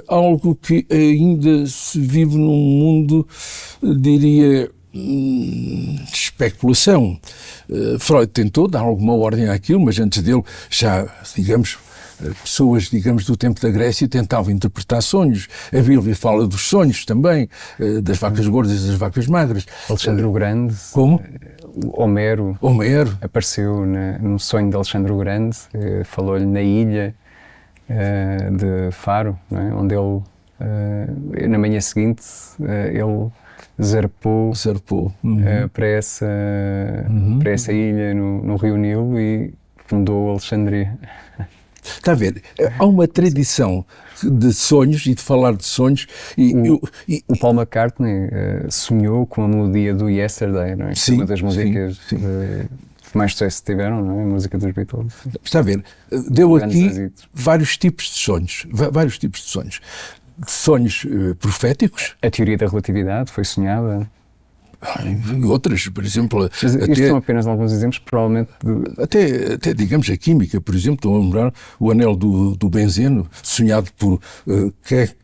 algo que ainda se vive num mundo, diria, de especulação. Freud tentou dar alguma ordem àquilo, mas antes dele já, digamos, pessoas, digamos, do tempo da Grécia tentavam interpretar sonhos. A Bíblia fala dos sonhos também, das vacas gordas e das vacas magras. Alexandre o Grande. Como? Homero. Apareceu no sonho de Alexandre o Grande, falou-lhe na ilha de Faro, não é? Onde ele, na manhã seguinte, ele zarpou para essa ilha no Rio Nilo e fundou Alexandria. Está a ver? Há uma tradição de sonhos e de falar de sonhos. O Paul McCartney sonhou com a melodia do Yesterday, não é? Sim, uma das músicas que mais sucesso tiveram, não é? A música dos Beatles. Está a ver? Deu aqui êxitos. vários tipos de sonhos. Sonhos proféticos. A teoria da relatividade foi sonhada. E outras, por exemplo... Isto são apenas alguns exemplos, provavelmente... Até, digamos, a química, por exemplo, estou a lembrar o anel do benzeno, sonhado por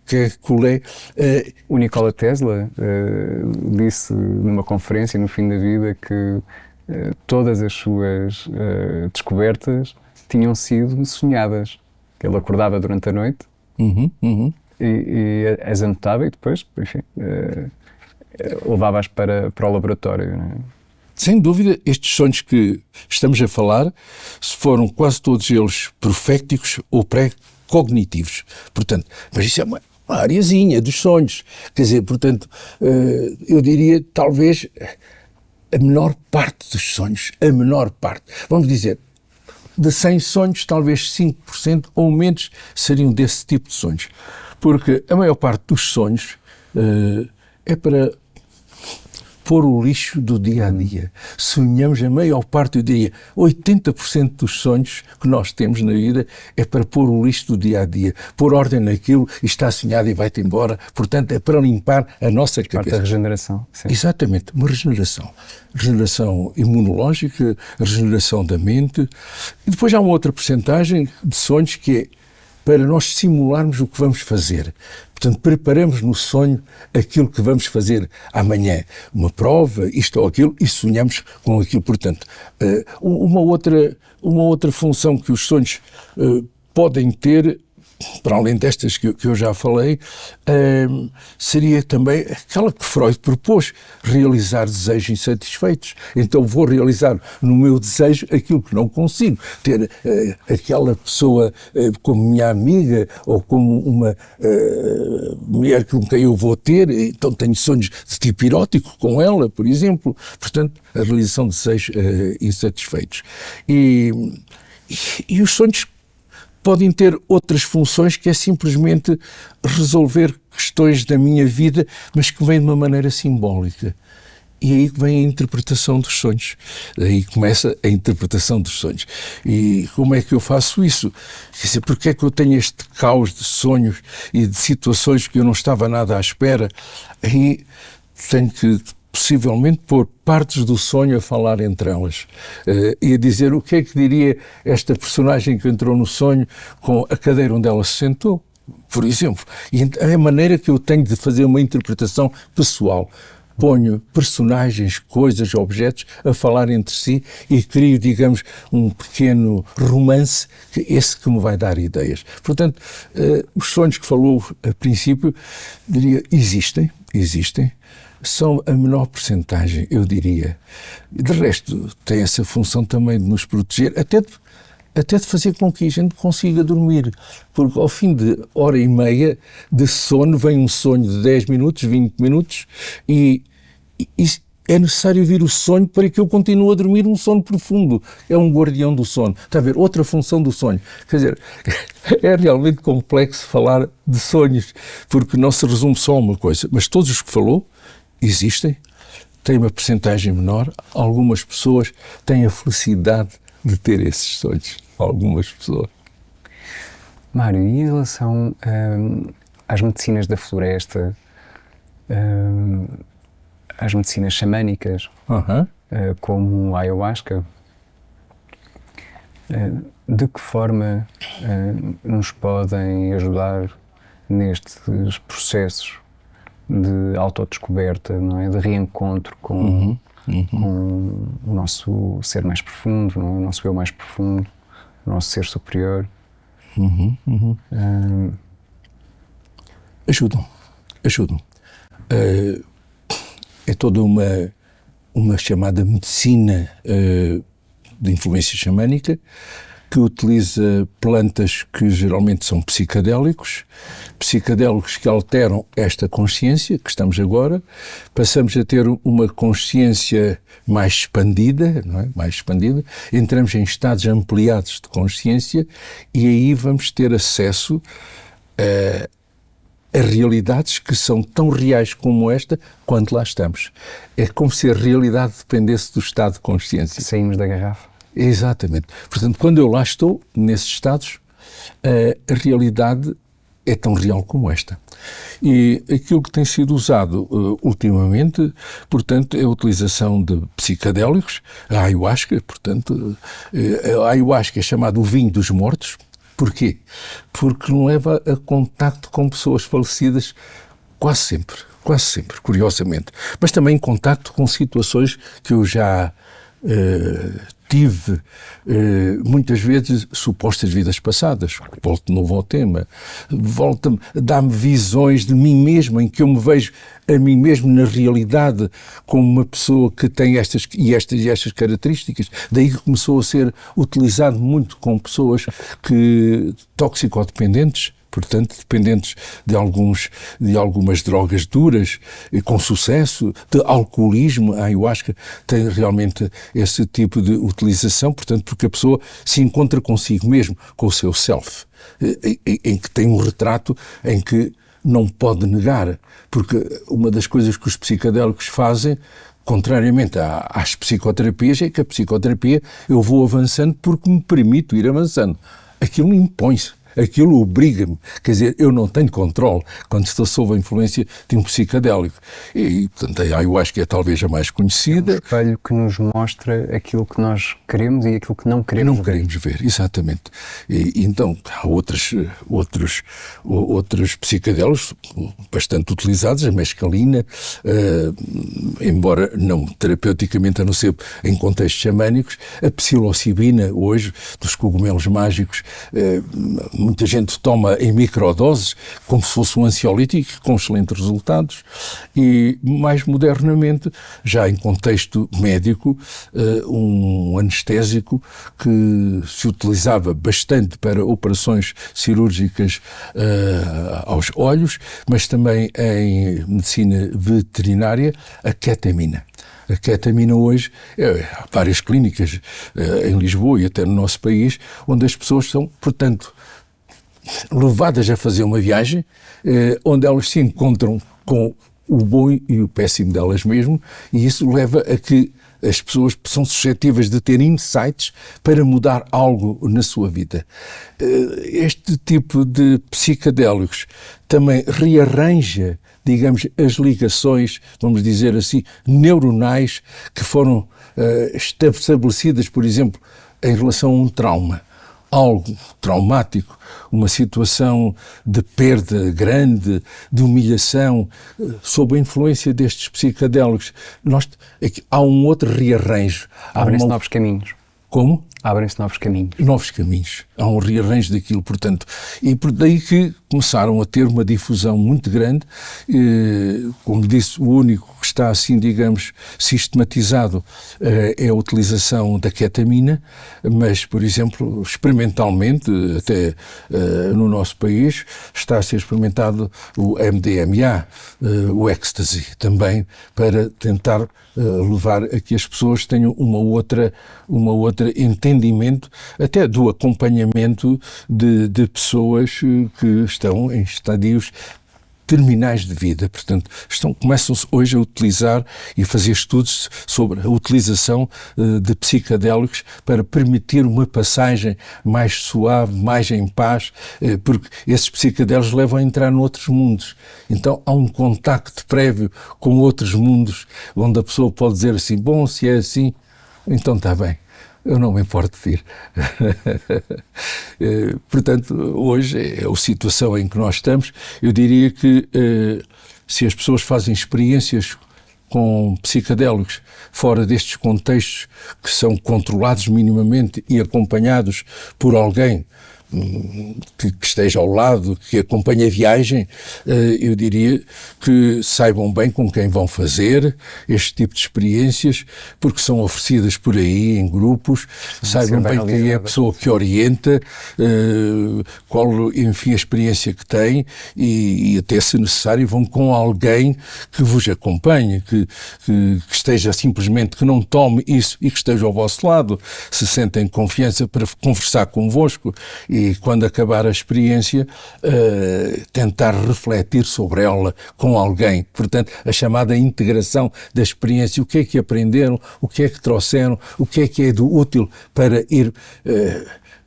Kekulé. O Nikola Tesla disse numa conferência no fim da vida que todas as suas descobertas tinham sido sonhadas. Ele acordava durante a noite e as anotava e depois, enfim... levava-as para o laboratório. Não é? Sem dúvida, estes sonhos que estamos a falar foram quase todos eles proféticos ou pré-cognitivos. Portanto, mas isso é uma areazinha dos sonhos. Quer dizer, portanto, eu diria talvez a menor parte dos sonhos, a menor parte. Vamos dizer, de 100 sonhos, talvez 5% ou menos seriam desse tipo de sonhos. Porque a maior parte dos sonhos é para pôr o lixo do dia a dia. Sonhamos a maior parte do dia. 80% dos sonhos que nós temos na vida é para pôr o lixo do dia a dia, pôr ordem naquilo e está sonhado e vai-te embora. Portanto, é para limpar a nossa cabeça. Parte da regeneração. Sim. Exatamente, uma regeneração. Regeneração imunológica, regeneração da mente. E depois há uma outra percentagem de sonhos que é para nós simularmos o que vamos fazer. Portanto, preparamos no sonho aquilo que vamos fazer amanhã. Uma prova, isto ou aquilo, e sonhamos com aquilo. Portanto, uma outra função que os sonhos podem ter, para além destas que eu já falei, seria também aquela que Freud propôs, realizar desejos insatisfeitos. Então vou realizar no meu desejo aquilo que não consigo. Ter aquela pessoa como minha amiga ou como uma mulher com quem eu vou ter, então tenho sonhos de tipo erótico com ela, por exemplo. Portanto, a realização de desejos insatisfeitos. E os sonhos podem ter outras funções, que é simplesmente resolver questões da minha vida, mas que vêm de uma maneira simbólica. E aí vem a interpretação dos sonhos. Aí começa a interpretação dos sonhos. E como é que eu faço isso? Quer dizer, porque é que eu tenho este caos de sonhos e de situações que eu não estava nada à espera? Aí tenho que possivelmente pôr partes do sonho a falar entre elas e a dizer o que é que diria esta personagem que entrou no sonho com a cadeira onde ela se sentou, por exemplo. E é a maneira que eu tenho de fazer uma interpretação pessoal. Ponho personagens, coisas, objetos a falar entre si e crio, digamos, um pequeno romance, esse que me vai dar ideias. Portanto, os sonhos que falou a princípio, diria, existem, são a menor percentagem, eu diria. De resto, tem essa função também de nos proteger, até de fazer com que a gente consiga dormir. Porque ao fim de hora e meia de sono, vem um sonho de 10 minutos, 20 minutos, e é necessário vir o sonho para que eu continue a dormir um sono profundo. É um guardião do sono. Está a ver? Outra função do sonho. Quer dizer, é realmente complexo falar de sonhos, porque não se resume só a uma coisa. Mas todos os que falou existem, têm uma percentagem menor. Algumas pessoas têm a felicidade de ter esses sonhos. Algumas pessoas. Mário, e em relação às medicinas da floresta, às medicinas xamânicas, como a ayahuasca, de que forma nos podem ajudar nestes processos de autodescoberta, não é? De reencontro com o nosso ser mais profundo, não é? O nosso eu mais profundo, o nosso ser superior. Ajudam. É toda uma chamada medicina de influência xamânica, que utiliza plantas que geralmente são psicadélicos que alteram esta consciência que estamos agora. Passamos a ter uma consciência mais expandida, não é? Mais expandida. Entramos em estados ampliados de consciência e aí vamos ter acesso a realidades que são tão reais como esta quando lá estamos. É como se a realidade dependesse do estado de consciência. Saímos da garrafa. Exatamente. Portanto, quando eu lá estou, nesses estados, a realidade é tão real como esta. E aquilo que tem sido usado ultimamente, portanto, é a utilização de psicadélicos, a ayahuasca, portanto, a ayahuasca é chamado o vinho dos mortos. Porquê? Porque não leva a contacto com pessoas falecidas quase sempre, curiosamente. Mas também em contacto com situações que eu já tive muitas vezes supostas vidas passadas. Volto de novo ao tema. Dá-me visões de mim mesmo, em que eu me vejo a mim mesmo na realidade como uma pessoa que tem estas características. Daí que começou a ser utilizado muito com pessoas toxicodependentes, portanto, dependentes de algumas drogas duras, com sucesso, de alcoolismo. A ayahuasca tem realmente esse tipo de utilização, portanto, porque a pessoa se encontra consigo mesmo, com o seu self, em que tem um retrato em que não pode negar, porque uma das coisas que os psicadélicos fazem contrariamente às psicoterapias, é que a psicoterapia eu vou avançando porque me permito ir avançando. Aquilo impõe-se. Aquilo obriga-me, quer dizer, eu não tenho controle quando estou sob a influência de um psicadélico. E portanto, eu acho que é talvez a mais conhecida. É um espelho que nos mostra aquilo que nós queremos e aquilo que não queremos ver. Queremos ver, exatamente. E então, há outros psicadélicos bastante utilizados, a mescalina, embora não terapeuticamente, a não ser em contextos xamânicos, a psilocibina, hoje, dos cogumelos mágicos, muita gente toma em microdoses, como se fosse um ansiolítico, com excelentes resultados, e mais modernamente, já em contexto médico, um anestésico que se utilizava bastante para operações cirúrgicas aos olhos, mas também em medicina veterinária, a ketamina. A ketamina hoje, há várias clínicas em Lisboa e até no nosso país, onde as pessoas são, portanto, levadas a fazer uma viagem onde elas se encontram com o bom e o péssimo delas mesmo, e isso leva a que as pessoas são suscetíveis de ter insights para mudar algo na sua vida. Este tipo de psicadélicos também rearranja, digamos, as ligações, vamos dizer assim, neuronais que foram estabelecidas, por exemplo, em relação a um trauma. Algo traumático, uma situação de perda grande, de humilhação, sob a influência destes psicadélicos, há um outro rearranjo. Abrem-se novos caminhos. Como? Abrem-se novos caminhos. Novos caminhos. Há um rearranjo daquilo, portanto. E por daí que começaram a ter uma difusão muito grande. Como disse, o único que está assim, digamos, sistematizado é a utilização da ketamina, mas, por exemplo, experimentalmente, até no nosso país, está a ser experimentado o MDMA, o ecstasy, também, para tentar levar a que as pessoas tenham uma outra entendimento, até do acompanhamento de pessoas que estão em estadios terminais de vida. Portanto, começam-se hoje a utilizar e fazer estudos sobre a utilização de psicadélicos para permitir uma passagem mais suave, mais em paz, porque esses psicadélicos levam a entrar noutros mundos. Então, há um contacto prévio com outros mundos, onde a pessoa pode dizer assim, bom, se é assim, então está bem. Eu não me importo de ir. Portanto, hoje é a situação em que nós estamos. Eu diria que se as pessoas fazem experiências com psicadélicos fora destes contextos que são controlados minimamente e acompanhados por alguém que esteja ao lado, que acompanhe a viagem, eu diria que saibam bem com quem vão fazer este tipo de experiências, porque são oferecidas por aí em grupos, saibam bem quem é a pessoa que orienta, qual, enfim, a experiência que tem e até, se necessário, vão com alguém que vos acompanhe, que esteja simplesmente, que não tome isso e que esteja ao vosso lado, se sentem confiança para conversar convosco e quando acabar a experiência tentar refletir sobre ela com alguém. Portanto, a chamada integração da experiência, o que é que aprenderam, o que é que trouxeram, o que é do útil para ir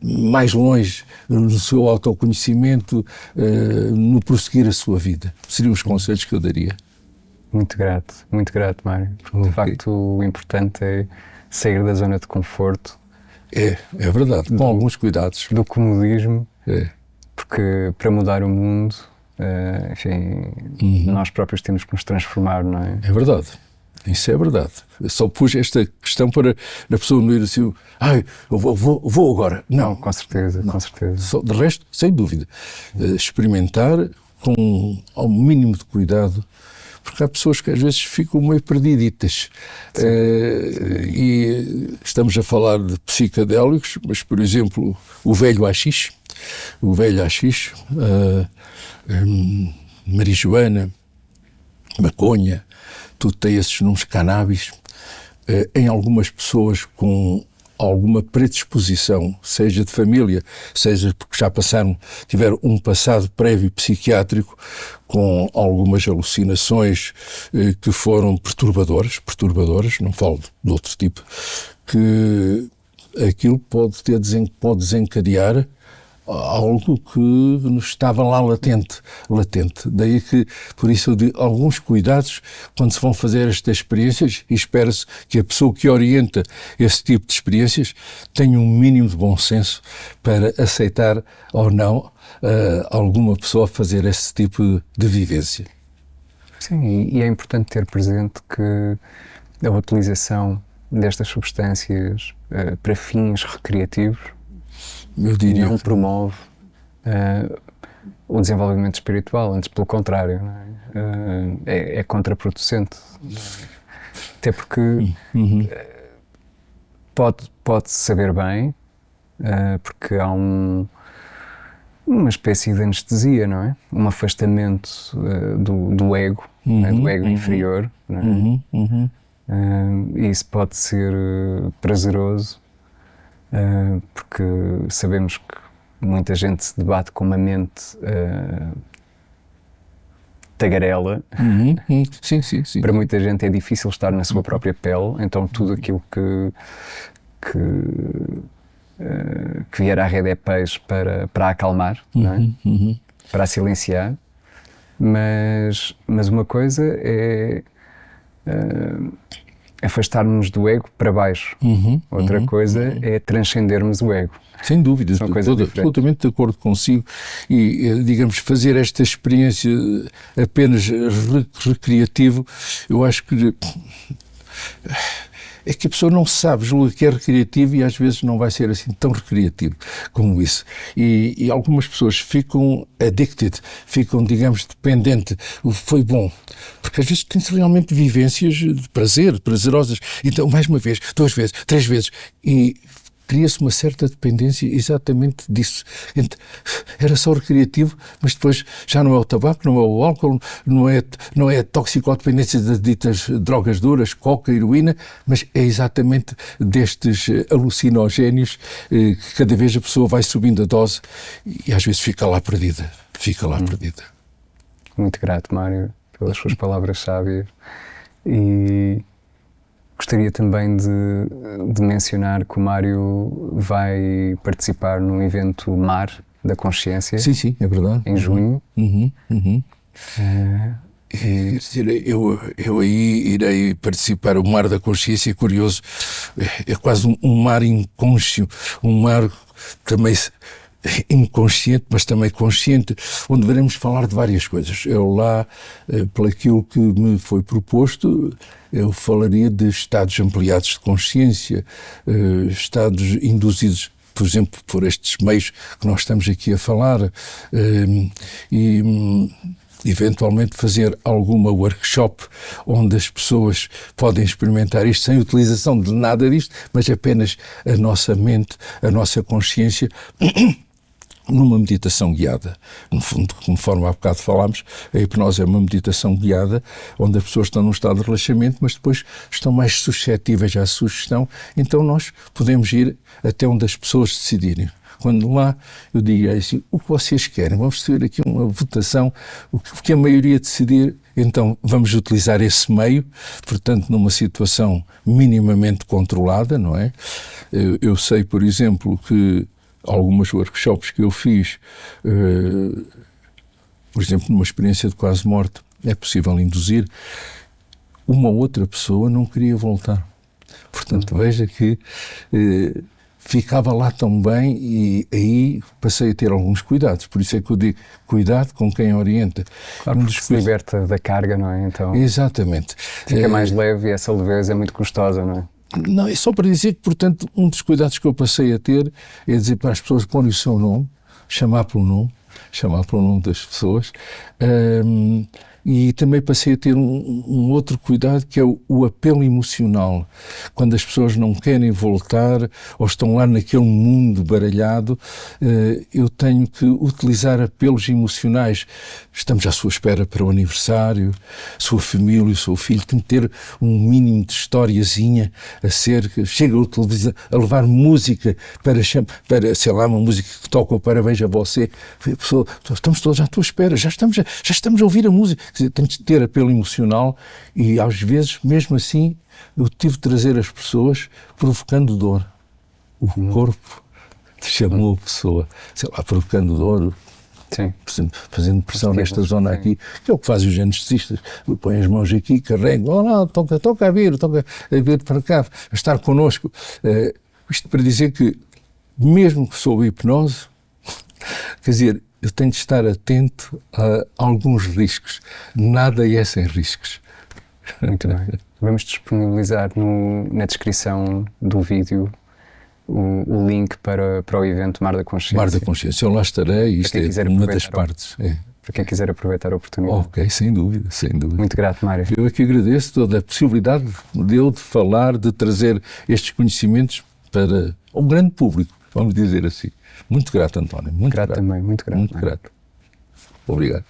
mais longe no seu autoconhecimento, no prosseguir a sua vida. Seriam os conselhos que eu daria. Muito grato, Mário. Porque, de facto, o importante é sair da zona de conforto. É verdade, com alguns cuidados. Do comodismo, porque para mudar o mundo, enfim, nós próprios temos que nos transformar, não é? É verdade, isso é verdade. Eu só pus esta questão para a pessoa não ir assim, eu vou agora. Não, com certeza, não. Com certeza. Só, de resto, sem dúvida, experimentar com ao mínimo de cuidado, porque há pessoas que às vezes ficam meio perdiditas. E estamos a falar de psicadélicos, mas, por exemplo, o velho haxixe, marijuana, maconha, tudo tem esses nomes, cannabis, em algumas pessoas com alguma predisposição, seja de família, seja porque já tiveram um passado prévio psiquiátrico com algumas alucinações que foram perturbadoras, não falo de outro tipo, que aquilo pode desencadear algo que nos estava lá latente. Daí que, por isso, eu digo, alguns cuidados quando se vão fazer estas experiências, e espera-se que a pessoa que orienta esse tipo de experiências tenha um mínimo de bom senso para aceitar ou não alguma pessoa fazer esse tipo de vivência. Sim, e é importante ter presente que a utilização destas substâncias para fins recreativos Eu diria não promove o desenvolvimento espiritual, antes pelo contrário, não é? É contraproducente. Até porque pode saber bem, porque há uma espécie de anestesia, não é? Um afastamento do ego, não é? Do ego inferior, não é? E isso pode ser prazeroso, porque sabemos que muita gente se debate com uma mente tagarela. Sim. Para muita gente é difícil estar na sua própria pele, então tudo aquilo que vier à rede é peixe para acalmar, não é? Para a silenciar. Mas uma coisa é afastarmos do ego para baixo. Outra coisa é transcendermos o ego. Sem dúvida, estou absolutamente de acordo consigo. E, digamos, fazer esta experiência apenas recreativo, eu acho que é que a pessoa não sabe, julga que é recreativo e às vezes não vai ser assim tão recreativo como isso. E algumas pessoas ficam addicted, ficam, digamos, dependentes. Foi bom. Porque às vezes tem-se realmente vivências de prazerosas. Então, mais uma vez, 2 vezes, 3 vezes. E cria-se uma certa dependência exatamente disso. Era só recreativo, mas depois já não é o tabaco, não é o álcool, não é a toxicodependência das ditas drogas duras, coca, heroína, mas é exatamente destes alucinogénios que cada vez a pessoa vai subindo a dose e às vezes fica lá perdida. Muito grato, Mário, pelas suas palavras sábias. E gostaria também de mencionar que o Mário vai participar num evento MAR da Consciência. Sim, é verdade. Em junho. Eu aí irei participar. O Mar da Consciência é curioso, é quase um mar inconsciente, um mar também inconsciente, mas também consciente, onde veremos falar de várias coisas. Eu lá, pelaquilo que me foi proposto, eu falaria de estados ampliados de consciência, estados induzidos, por exemplo, por estes meios que nós estamos aqui a falar, e eventualmente fazer alguma workshop onde as pessoas podem experimentar isto sem utilização de nada disto, mas apenas a nossa mente, a nossa consciência, numa meditação guiada. No fundo, conforme há bocado falámos, a hipnose é uma meditação guiada, onde as pessoas estão num estado de relaxamento, mas depois estão mais suscetíveis à sugestão, então nós podemos ir até onde as pessoas decidirem. Quando lá eu digo assim, o que vocês querem? Vamos ter aqui uma votação, o que a maioria decidir, então vamos utilizar esse meio, portanto numa situação minimamente controlada, não é? Eu sei, por exemplo, que algumas workshops que eu fiz, por exemplo, numa experiência de quase morte, é possível induzir, uma outra pessoa não queria voltar. Portanto, veja que ficava lá tão bem e aí passei a ter alguns cuidados. Por isso é que eu digo, cuidado com quem orienta. Claro, porque se liberta da carga, não é? Então, exatamente. Fica mais leve e essa leveza é muito custosa, não é? Não, é só para dizer que, portanto, um dos cuidados que eu passei a ter é dizer para as pessoas porem o seu nome, chamar pelo nome das pessoas, E também passei a ter um outro cuidado, que é o apelo emocional. Quando as pessoas não querem voltar ou estão lá naquele mundo baralhado, eu tenho que utilizar apelos emocionais. Estamos à sua espera para o aniversário, sua família, o seu filho, tem que ter um mínimo de historiazinha acerca. Chega o televisor a levar música para, sei lá, uma música que toca o parabéns a você. Pessoa, estamos todos à tua espera, já estamos a ouvir a música. Quer dizer, temos de ter apelo emocional e, às vezes, mesmo assim, eu tive de trazer as pessoas provocando dor. O corpo chamou a pessoa, sei lá, provocando dor. Sim. Fazendo pressão nesta zona aqui, que é o que fazem os anestesistas. Põem as mãos aqui, carregam, toca a vir para cá, a estar connosco. Isto para dizer que, mesmo que sob hipnose, quer dizer, eu tenho de estar atento a alguns riscos. Nada é sem riscos. Muito bem. Vamos disponibilizar na descrição do vídeo o link para o evento Mar da Consciência. Mar da Consciência. Eu lá estarei e isto é uma das partes. Para quem quiser aproveitar a oportunidade. Ok, sem dúvida. Muito grato, Mário. Eu aqui agradeço toda a possibilidade de falar, de trazer estes conhecimentos para um grande público, vamos dizer assim. Muito grato, António. Muito grato. Também, muito grato. Muito grato. Obrigado.